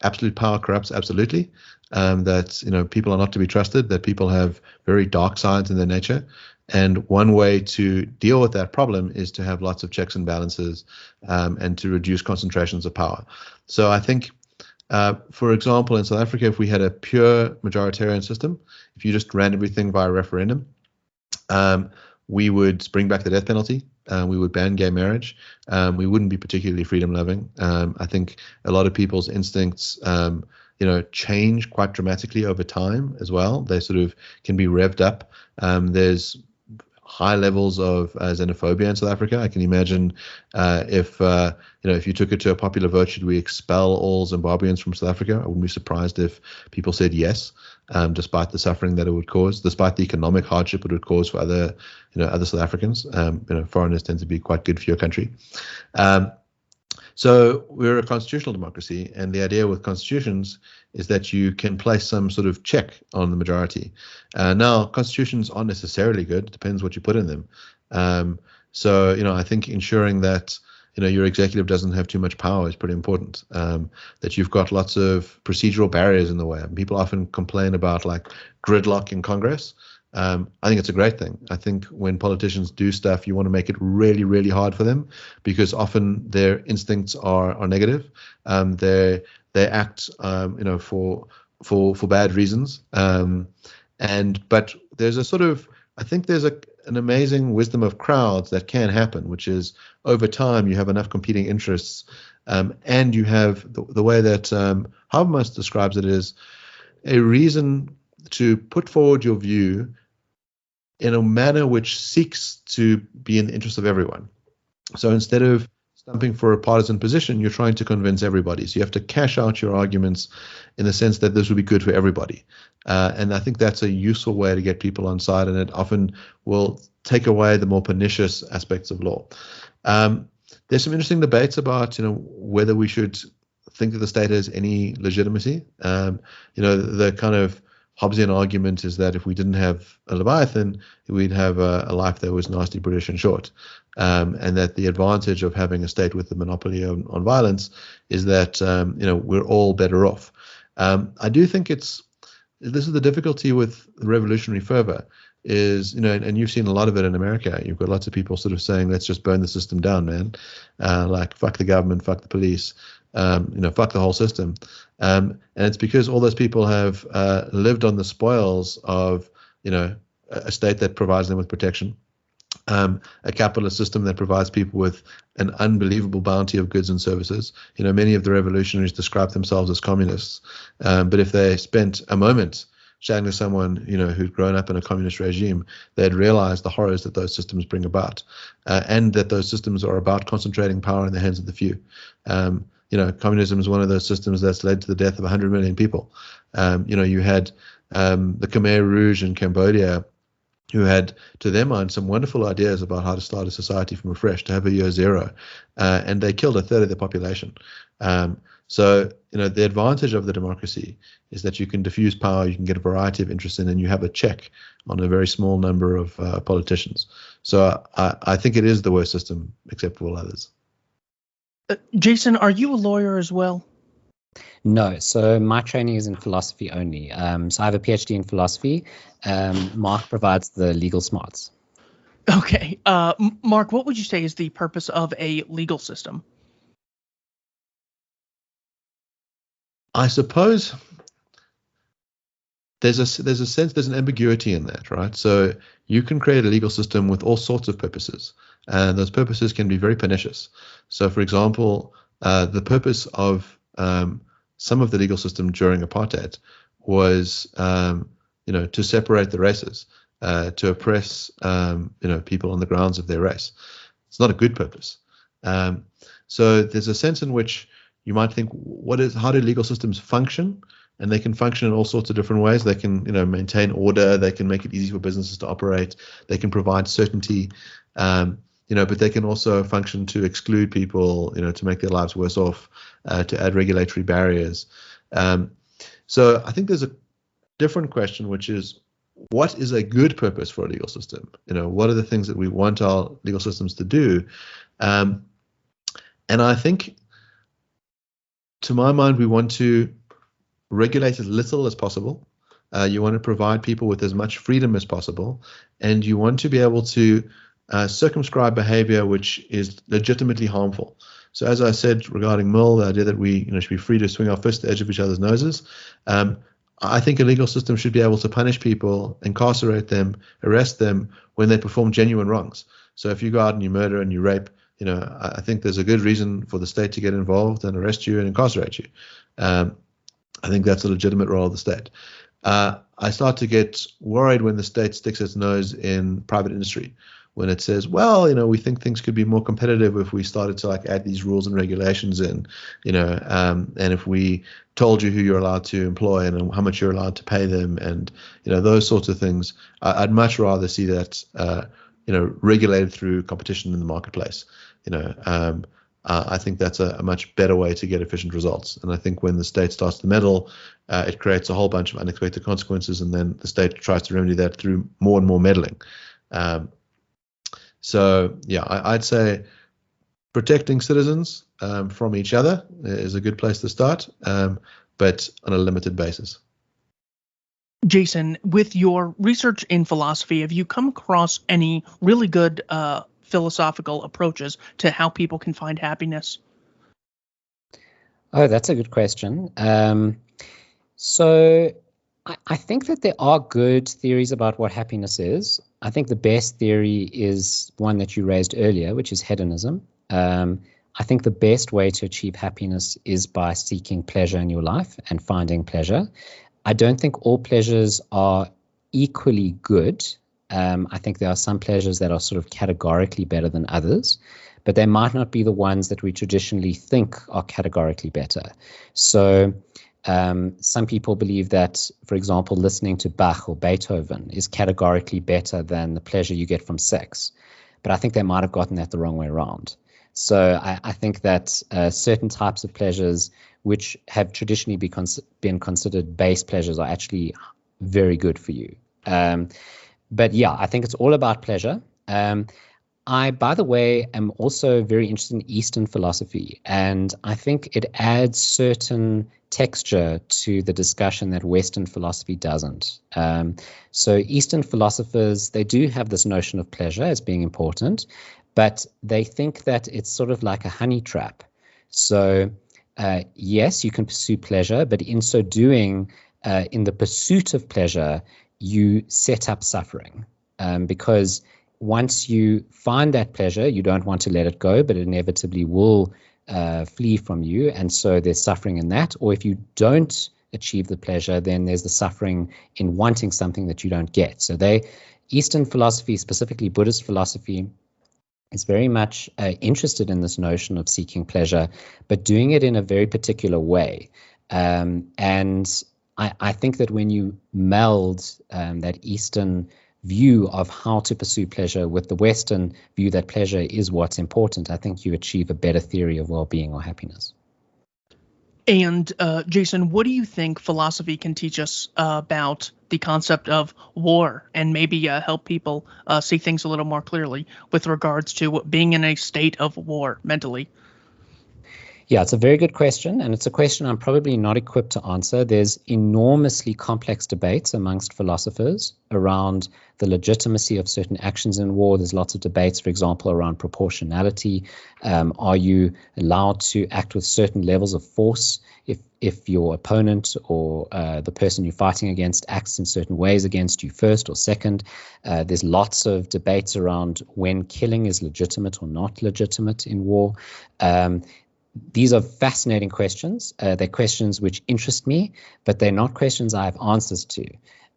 absolute power corrupts absolutely, that, you know, people are not to be trusted, that people have very dark sides in their nature, And one way to deal with that problem is to have lots of checks and balances, and to reduce concentrations of power. So I think, for example, in South Africa, if we had a pure majoritarian system, if you just ran everything via referendum, we would bring back the death penalty. We would ban gay marriage. We wouldn't be particularly freedom loving. I think a lot of people's instincts, change quite dramatically over time as well. They sort of can be revved up. There's high levels of xenophobia in South Africa. I can imagine if you took it to a popular vote, should we expel all Zimbabweans from South Africa? I wouldn't be surprised if people said yes, despite the suffering that it would cause, despite the economic hardship it would cause for other South Africans. Foreigners tend to be quite good for your country. So we're a constitutional democracy, and the idea with constitutions is that you can place some sort of check on the majority. Now, constitutions aren't necessarily good. It depends what you put in them. So I think ensuring that your executive doesn't have too much power is pretty important. That you've got lots of procedural barriers in the way. People often complain about like gridlock in Congress. I think it's a great thing. I think when politicians do stuff, you want to make it really, really hard for them, because often their instincts are negative. They act, for bad reasons. But there's a sort of, I think there's an amazing wisdom of crowds that can happen, which is over time you have enough competing interests, and you have the way that Habermas describes it is a reason to put forward your view in a manner which seeks to be in the interest of everyone. So instead of stumping for a partisan position, you're trying to convince everybody. So you have to cash out your arguments in the sense that this would be good for everybody. And I think that's a useful way to get people on side, and it often will take away the more pernicious aspects of law. There's some interesting debates about, whether we should think that the state has any legitimacy. The kind of Hobbesian argument is that if we didn't have a Leviathan, we'd have a life that was nasty, British, and short. And that the advantage of having a state with a monopoly on violence is that, we're all better off. I do think this is the difficulty with revolutionary fervor is, and you've seen a lot of it in America. You've got lots of people sort of saying, let's just burn the system down, man. Like, fuck the government, fuck the police, fuck the whole system. And it's because all those people have lived on the spoils of, a state that provides them with protection, a capitalist system that provides people with an unbelievable bounty of goods and services. Many of the revolutionaries describe themselves as communists, but if they spent a moment chatting to someone, who'd grown up in a communist regime, they'd realize the horrors that those systems bring about, and that those systems are about concentrating power in the hands of the few. Communism is one of those systems that's led to the death of 100 million people. You had the Khmer Rouge in Cambodia, who had, to their mind, some wonderful ideas about how to start a society from afresh, to have a year zero, and they killed a third of the population. So, the advantage of the democracy is that you can diffuse power, you can get a variety of interests in, and you have a check on a very small number of politicians. So I think it is the worst system, except for all others. Jason, are you a lawyer as well? No, so my training is in philosophy only. So I have a PhD in philosophy. Mark provides the legal smarts. Okay. Mark, what would you say is the purpose of a legal system? I suppose there's an ambiguity in that, right? So you can create a legal system with all sorts of purposes, and those purposes can be very pernicious. So, for example, the purpose of some of the legal system during apartheid was, to separate the races, to oppress, people on the grounds of their race. It's not a good purpose. So there's a sense in which you might think, how do legal systems function? And they can function in all sorts of different ways. They can, maintain order. They can make it easy for businesses to operate. They can provide certainty, but they can also function to exclude people, to make their lives worse off, to add regulatory barriers. So I think there's a different question, which is, what is a good purpose for a legal system? What are the things that we want our legal systems to do? And I think, to my mind, we want to regulate as little as possible, You want to provide people with as much freedom as possible, and you want to be able to circumscribe behavior which is legitimately harmful. So as I said regarding Mill, the idea that we should be free to swing our fists at the edge of each other's noses, I think a legal system should be able to punish people, incarcerate them, arrest them when they perform genuine wrongs. So if you go out and you murder and you rape, I think there's a good reason for the state to get involved and arrest you and incarcerate you. I think that's a legitimate role of the state. I start to get worried when the state sticks its nose in private industry, when it says, well, we think things could be more competitive if we started to add these rules and regulations in, and if we told you who you're allowed to employ and how much you're allowed to pay them, and those sorts of things. I'd much rather see that regulated through competition in the marketplace. I think that's a much better way to get efficient results. And I think when the state starts to meddle, it creates a whole bunch of unexpected consequences, and then the state tries to remedy that through more and more meddling. So yeah, I'd say protecting citizens from each other is a good place to start, but on a limited basis. Jason, with your research in philosophy, have you come across any really good philosophical approaches to how people can find happiness? Oh, that's a good question. So I think that there are good theories about what happiness is. I think the best theory is one that you raised earlier, which is hedonism. I think the best way to achieve happiness is by seeking pleasure in your life and finding pleasure. I don't think all pleasures are equally good. I think there are some pleasures that are sort of categorically better than others, but they might not be the ones that we traditionally think are categorically better. So some people believe that, for example, listening to Bach or Beethoven is categorically better than the pleasure you get from sex. But I think they might have gotten that the wrong way around. So I think that certain types of pleasures which have traditionally been considered base pleasures are actually very good for you. But yeah, I think it's all about pleasure. I, by the way, am also very interested in Eastern philosophy, and I think it adds certain texture to the discussion that Western philosophy doesn't. So Eastern philosophers, they do have this notion of pleasure as being important, but they think that it's sort of like a honey trap. So yes, you can pursue pleasure, but in so doing, in the pursuit of pleasure, you set up suffering, because once you find that pleasure, you don't want to let it go, but it inevitably will flee from you. And so there's suffering in that. Or if you don't achieve the pleasure, then there's the suffering in wanting something that you don't get. So Eastern philosophy, specifically Buddhist philosophy, is very much interested in this notion of seeking pleasure, but doing it in a very particular way. And I think that when you meld that Eastern view of how to pursue pleasure with the Western view that pleasure is what's important, I think you achieve a better theory of well-being or happiness. And Jason, what do you think philosophy can teach us about the concept of war, and maybe help people see things a little more clearly with regards to being in a state of war mentally? Yeah, it's a very good question, and it's a question I'm probably not equipped to answer. There's enormously complex debates amongst philosophers around the legitimacy of certain actions in war. There's lots of debates, for example, around proportionality. Are you allowed to act with certain levels of force if your opponent or the person you're fighting against acts in certain ways against you first or second? There's lots of debates around when killing is legitimate or not legitimate in war. These are fascinating questions. They're questions which interest me, but they're not questions I have answers to.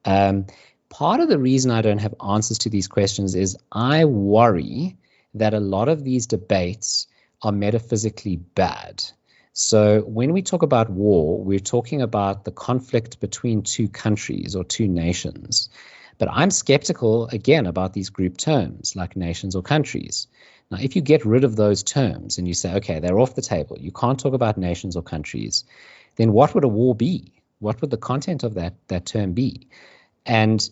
Part of the reason I don't have answers to these questions is I worry that a lot of these debates are metaphysically bad. So when we talk about war, we're talking about the conflict between two countries or two nations. But I'm skeptical, again, about these group terms like nations or countries. Now, if you get rid of those terms and you say, okay, they're off the table, you can't talk about nations or countries, then what would a war be? What would the content of that term be? And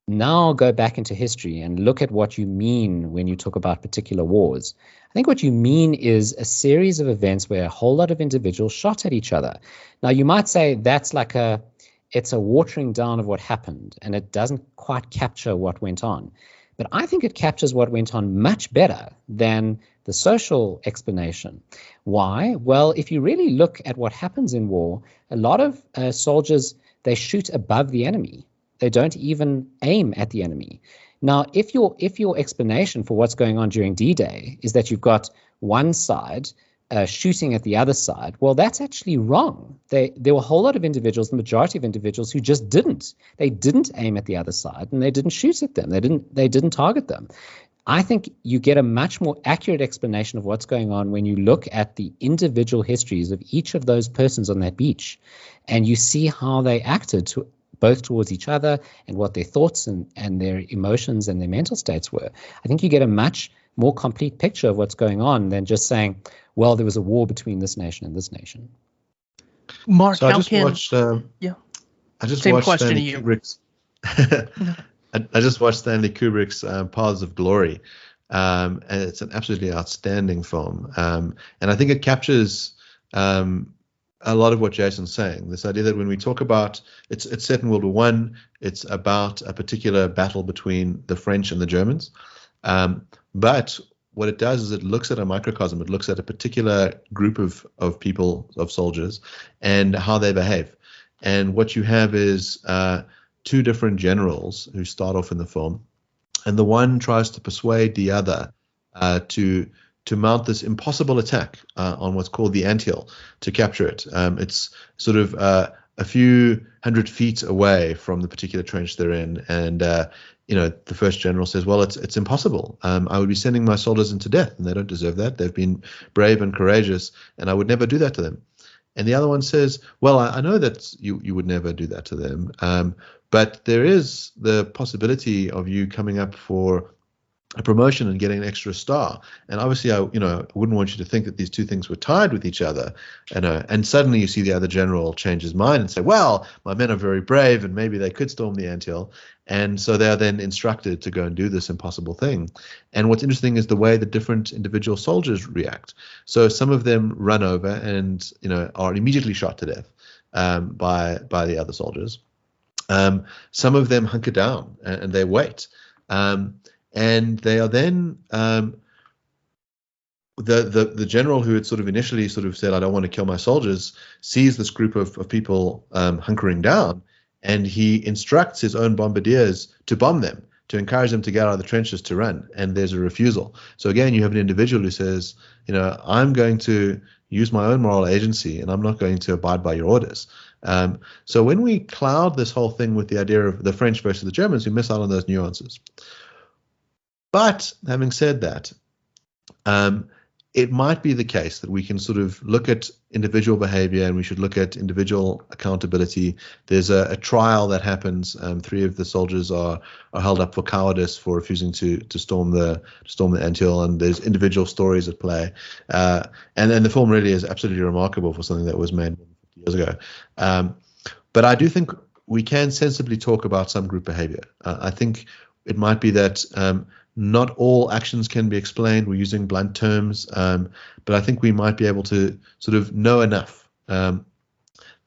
now go back into history and look at what you mean when you talk about particular wars. I think what you mean is a series of events where a whole lot of individuals shot at each other. Now, you might say that's like a it's a watering down of what happened, and it doesn't quite capture what went on. But I think it captures what went on much better than the social explanation. Why? Well, if you really look at what happens in war, a lot of soldiers, they shoot above the enemy. They don't even aim at the enemy. Now, if your explanation for what's going on during D-Day is that you've got one side shooting at the other side, well, that's actually wrong. There were a whole lot of individuals, the majority of individuals, who just didn't. They didn't aim at the other side, and they didn't shoot at them. They didn't target them. I think you get a much more accurate explanation of what's going on when you look at the individual histories of each of those persons on that beach, and you see how they acted both towards each other and what their thoughts and their emotions and their mental states were. I think you get a much more complete picture of what's going on than just saying, well, there was a war between this nation and this nation. Mark, so how I just Same watched question Stanley to you. Kubrick's I just watched Stanley Kubrick's Paths of Glory, and it's an absolutely outstanding film. And I think it captures a lot of what Jason's saying. This idea that when we talk about it's set in World War One, it's about a particular battle between the French and the Germans. But what it does is it looks at a microcosm. It looks at a particular group of people, of soldiers, and how they behave. And what you have is two different generals who start off in the film, and the one tries to persuade the other to mount this impossible attack on what's called the anthill to capture it. It's sort of a few 100 feet away from the particular trench they're in, and the first general says, well, it's impossible. I would be sending my soldiers into death, and they don't deserve that. They've been brave and courageous, and I would never do that to them. And the other one says, well, I know that you would never do that to them, but there is the possibility of you coming up for a promotion and getting an extra star. And obviously, I wouldn't want you to think that these two things were tied with each other. And suddenly you see the other general change his mind and say, well, my men are very brave and maybe they could storm the anthill. And so they are then instructed to go and do this impossible thing. And what's interesting is the way the different individual soldiers react. So some of them run over and are immediately shot to death by the other soldiers. Some of them hunker down and they wait. And they are then the general who had initially said, I don't want to kill my soldiers, sees this group of people hunkering down, and he instructs his own bombardiers to bomb them, to encourage them to get out of the trenches to run. And there's a refusal. So again, you have an individual who says, I'm going to use my own moral agency, and I'm not going to abide by your orders. So when we cloud this whole thing with the idea of the French versus the Germans, we miss out on those nuances. But having said that, it might be the case that we can look at individual behavior, and we should look at individual accountability. There's a trial that happens. 3 of the soldiers are held up for cowardice for refusing to storm the anthill, and there's individual stories at play. And then the film really is absolutely remarkable for something that was made 50 years ago. But I do think we can sensibly talk about some group behavior. I think it might be that not all actions can be explained. We're using blunt terms, but I think we might be able to know enough. I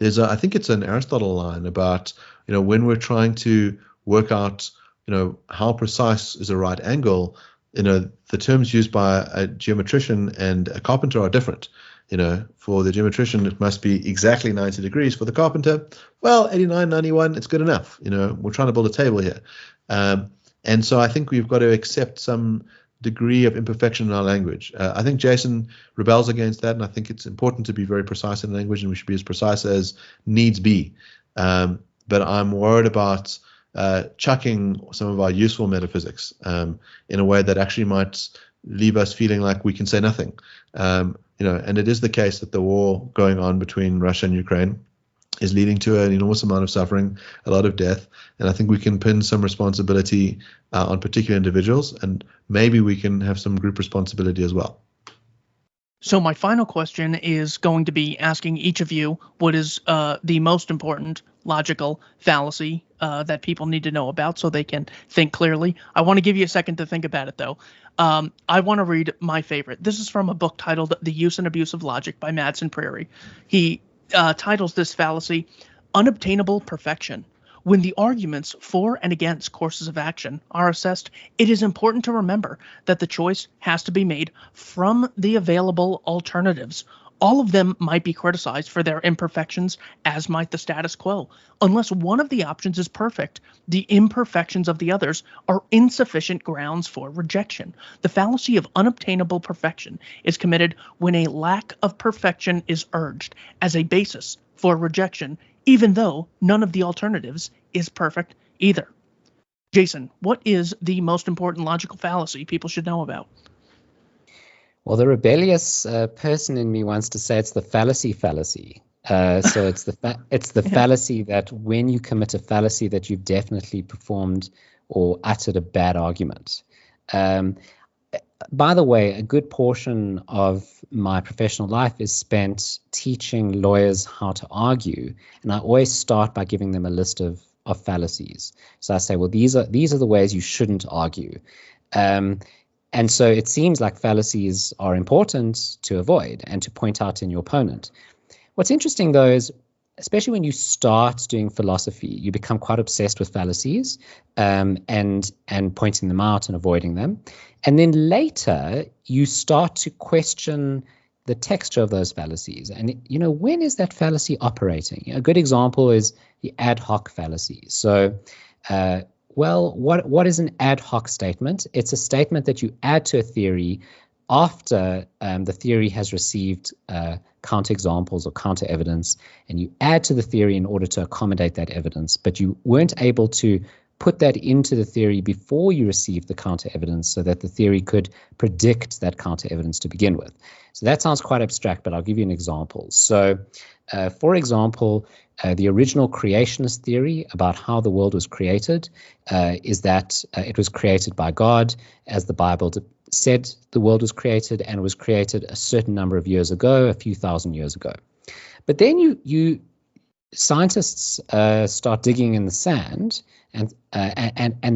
think it's an Aristotle line about, when we're trying to work out, how precise is a right angle, the terms used by a geometrician and a carpenter are different. For the geometrician, it must be exactly 90 degrees. For the carpenter, well, 89, 91, it's good enough. We're trying to build a table here. And so I think we've got to accept some degree of imperfection in our language. I think Jason rebels against that, and I think it's important to be very precise in language, and we should be as precise as needs be. But I'm worried about chucking some of our useful metaphysics in a way that actually might leave us feeling like we can say nothing. And it is the case that the war going on between Russia and Ukraine is leading to an enormous amount of suffering, a lot of death. And I think we can pin some responsibility on particular individuals, and maybe we can have some group responsibility as well. So my final question is going to be asking each of you what is the most important logical fallacy that people need to know about so they can think clearly. I want to give you a second to think about it, though. I want to read my favorite. This is from a book titled The Use and Abuse of Logic by Madsen Prairie. He titles this fallacy, unobtainable perfection. When the arguments for and against courses of action are assessed, it is important to remember that the choice has to be made from the available alternatives. All of them might be criticized for their imperfections, as might the status quo. Unless one of the options is perfect, the imperfections of the others are insufficient grounds for rejection. The fallacy of unobtainable perfection is committed when a lack of perfection is urged as a basis for rejection, even though none of the alternatives is perfect either. Jason, what is the most important logical fallacy people should know about? Well, the rebellious person in me wants to say it's the fallacy. So it's the fallacy that when you commit a fallacy that you've definitely performed or uttered a bad argument. By the way, a good portion of my professional life is spent teaching lawyers how to argue, and I always start by giving them a list of fallacies. So I say, well, these are the ways you shouldn't argue. And so it seems like fallacies are important to avoid and to point out in your opponent. What's interesting, though, is especially when you start doing philosophy, you become quite obsessed with fallacies and pointing them out and avoiding them. And then later, you start to question the texture of those fallacies. And, when is that fallacy operating? A good example is the ad hoc fallacy. So, what is an ad hoc statement? It's a statement that you add to a theory after the theory has received counterexamples or counter evidence, and you add to the theory in order to accommodate that evidence, but you weren't able to put that into the theory before you received the counter evidence so that the theory could predict that counter evidence to begin with. So that sounds quite abstract, but I'll give you an example. So, for example, the original creationist theory about how the world was created is that it was created by God, as the Bible said the world was created, and it was created a certain number of years ago, a few thousand years ago. But then you scientists start digging in the sand, and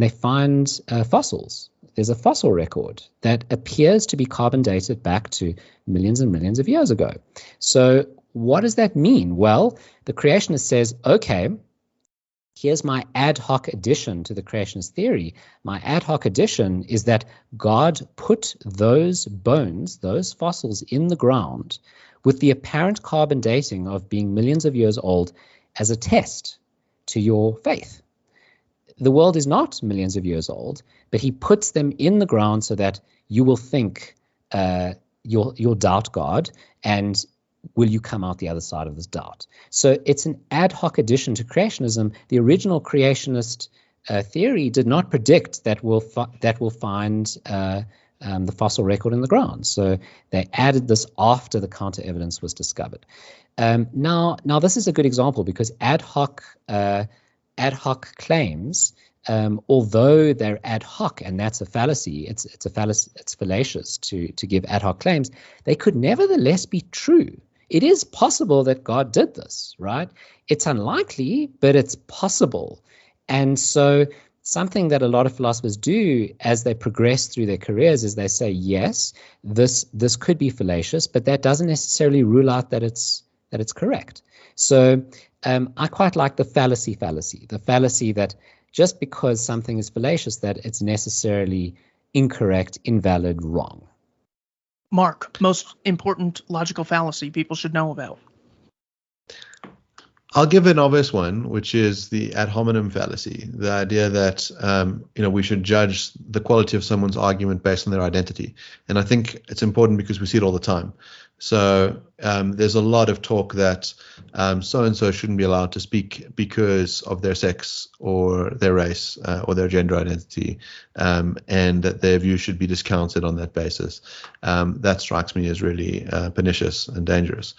they find fossils. There's a fossil record that appears to be carbon dated back to millions and millions of years ago. So what does that mean? Well, the creationist says, okay, here's my ad hoc addition to the creationist theory. My ad hoc addition is that God put those bones, those fossils, in the ground with the apparent carbon dating of being millions of years old as a test to your faith. The world is not millions of years old, but he puts them in the ground so that you will think, you'll doubt God, and will you come out the other side of this doubt? So it's an ad hoc addition to creationism. The original creationist theory did not predict that we'll find the fossil record in the ground. So they added this after the counter evidence was discovered. Now this is a good example because ad hoc claims, although they're ad hoc, and that's a fallacy, it's a fallacy, it's fallacious to give ad hoc claims, they could nevertheless be true. It is possible that God did this, right? It's unlikely, but it's possible. And so something that a lot of philosophers do as they progress through their careers is they say, yes, this could be fallacious, but that doesn't necessarily rule out that it's correct. So I quite like the fallacy, the fallacy that just because something is fallacious, that it's necessarily incorrect, invalid, wrong. Mark, most important logical fallacy people should know about. I'll give an obvious one, which is the ad hominem fallacy, the idea that we should judge the quality of someone's argument based on their identity. And I think it's important because we see it all the time. So there's a lot of talk that so-and-so shouldn't be allowed to speak because of their sex or their race or their gender identity, and that their view should be discounted on that basis. That strikes me as really pernicious and dangerous.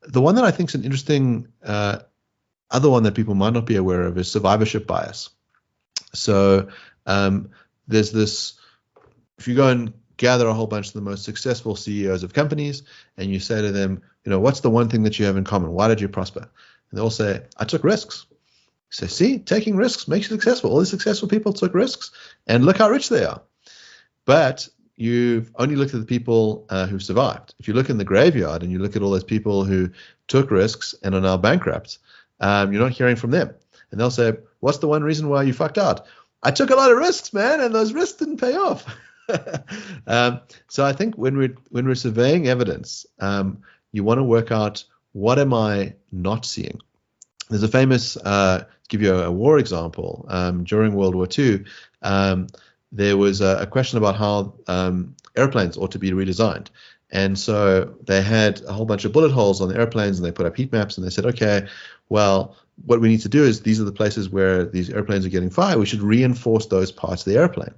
The one that I think is an interesting other one that people might not be aware of is survivorship bias. So there's this, if you go and gather a whole bunch of the most successful CEOs of companies and you say to them, what's the one thing that you have in common? Why did you prosper? And they'll say, I took risks. You say, see, taking risks makes you successful. All these successful people took risks and look how rich they are. But you've only looked at the people who've survived. If you look in the graveyard and you look at all those people who took risks and are now bankrupt, you're not hearing from them. And they'll say, what's the one reason why you fucked out? I took a lot of risks, man, and those risks didn't pay off. So I think when we're surveying evidence, you want to work out, what am I not seeing? There's a famous, give you a war example. During World War II, there was a question about how airplanes ought to be redesigned. And so they had a whole bunch of bullet holes on the airplanes, and they put up heat maps, and they said, okay, well, what we need to do is, these are the places where these airplanes are getting fired. We should reinforce those parts of the airplane.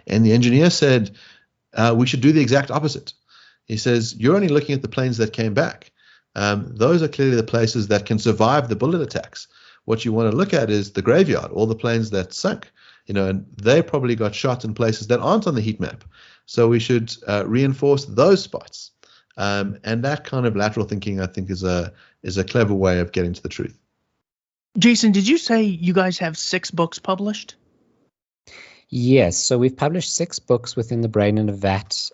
And the engineer said, we should do the exact opposite. He says, you're only looking at the planes that came back. Those are clearly the places that can survive the bullet attacks. What you want to look at is the graveyard, all the planes that sunk, and they probably got shot in places that aren't on the heat map. So we should reinforce those spots. And that kind of lateral thinking, I think, is a clever way of getting to the truth. Jason, did you say you guys have 6 books published? Yes, so we've published 6 books within the Brain in a Vat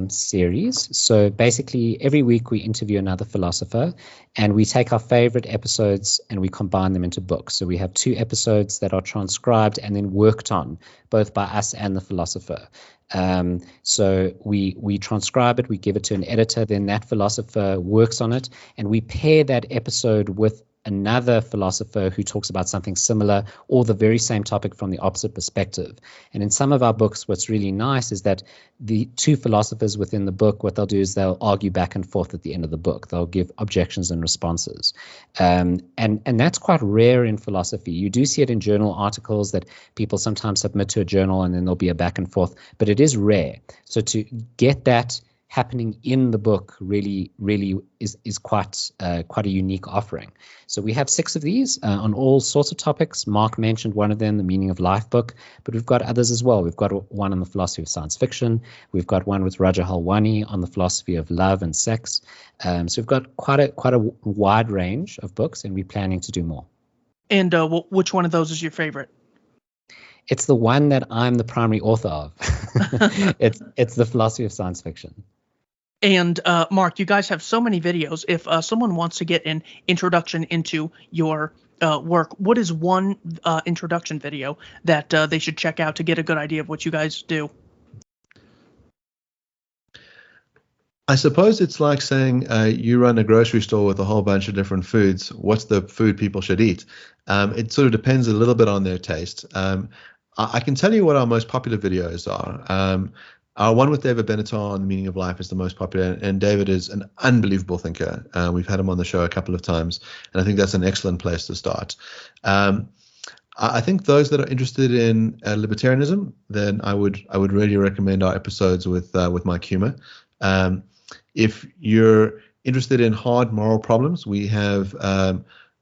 series. So basically, every week we interview another philosopher, and we take our favorite episodes and we combine them into books. So we have 2 episodes that are transcribed and then worked on, both by us and the philosopher. So we transcribe it, we give it to an editor, then that philosopher works on it, and we pair that episode with another philosopher who talks about something similar or the very same topic from the opposite perspective. And in some of our books, what's really nice is that the 2 philosophers within the book, what they'll do is they'll argue back and forth at the end of the book. They'll give objections and responses. And that's quite rare in philosophy. You do see it in journal articles that people sometimes submit to a journal and then there'll be a back and forth, but it is rare. So to get that happening in the book really is quite a unique offering. So we have 6 of these on all sorts of topics. Mark mentioned one of them, the Meaning of Life book, but we've got others as well. We've got one on the philosophy of science fiction. We've got one with Raja Halwani on the philosophy of love and sex. So we've got quite a wide range of books, and we're planning to do more. And which one of those is your favorite? It's the one that I'm the primary author of. It's the philosophy of science fiction. And Mark, you guys have so many videos. If someone wants to get an introduction into your work, what is one introduction video that they should check out to get a good idea of what you guys do? I suppose it's like saying you run a grocery store with a whole bunch of different foods. What's the food people should eat? It sort of depends a little bit on their taste. I can tell you what our most popular videos are. Our one with David Benatar on the Meaning of Life is the most popular, and David is an unbelievable thinker. We've had him on the show a couple of times, and I think that's an excellent place to start. I think those that are interested in libertarianism, then I would really recommend our episodes with Mike Humer. If you're interested in hard moral problems, we have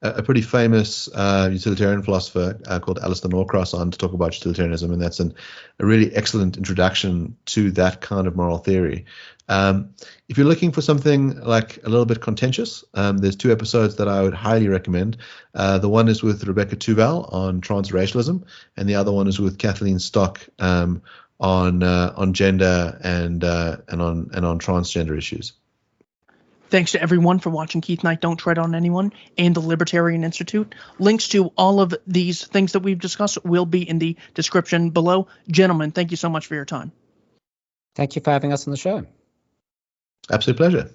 a pretty famous utilitarian philosopher called Alistair Norcross on to talk about utilitarianism, and that's a really excellent introduction to that kind of moral theory. If you're looking for something like a little bit contentious, there's 2 episodes that I would highly recommend. The one is with Rebecca Tuval on transracialism, and the other one is with Kathleen Stock on gender and on transgender issues. Thanks to everyone for watching Keith Knight Don't Tread on Anyone and the Libertarian Institute. Links to all of these things that we've discussed will be in the description below. Gentlemen, thank you so much for your time. Thank you for having us on the show. Absolute pleasure.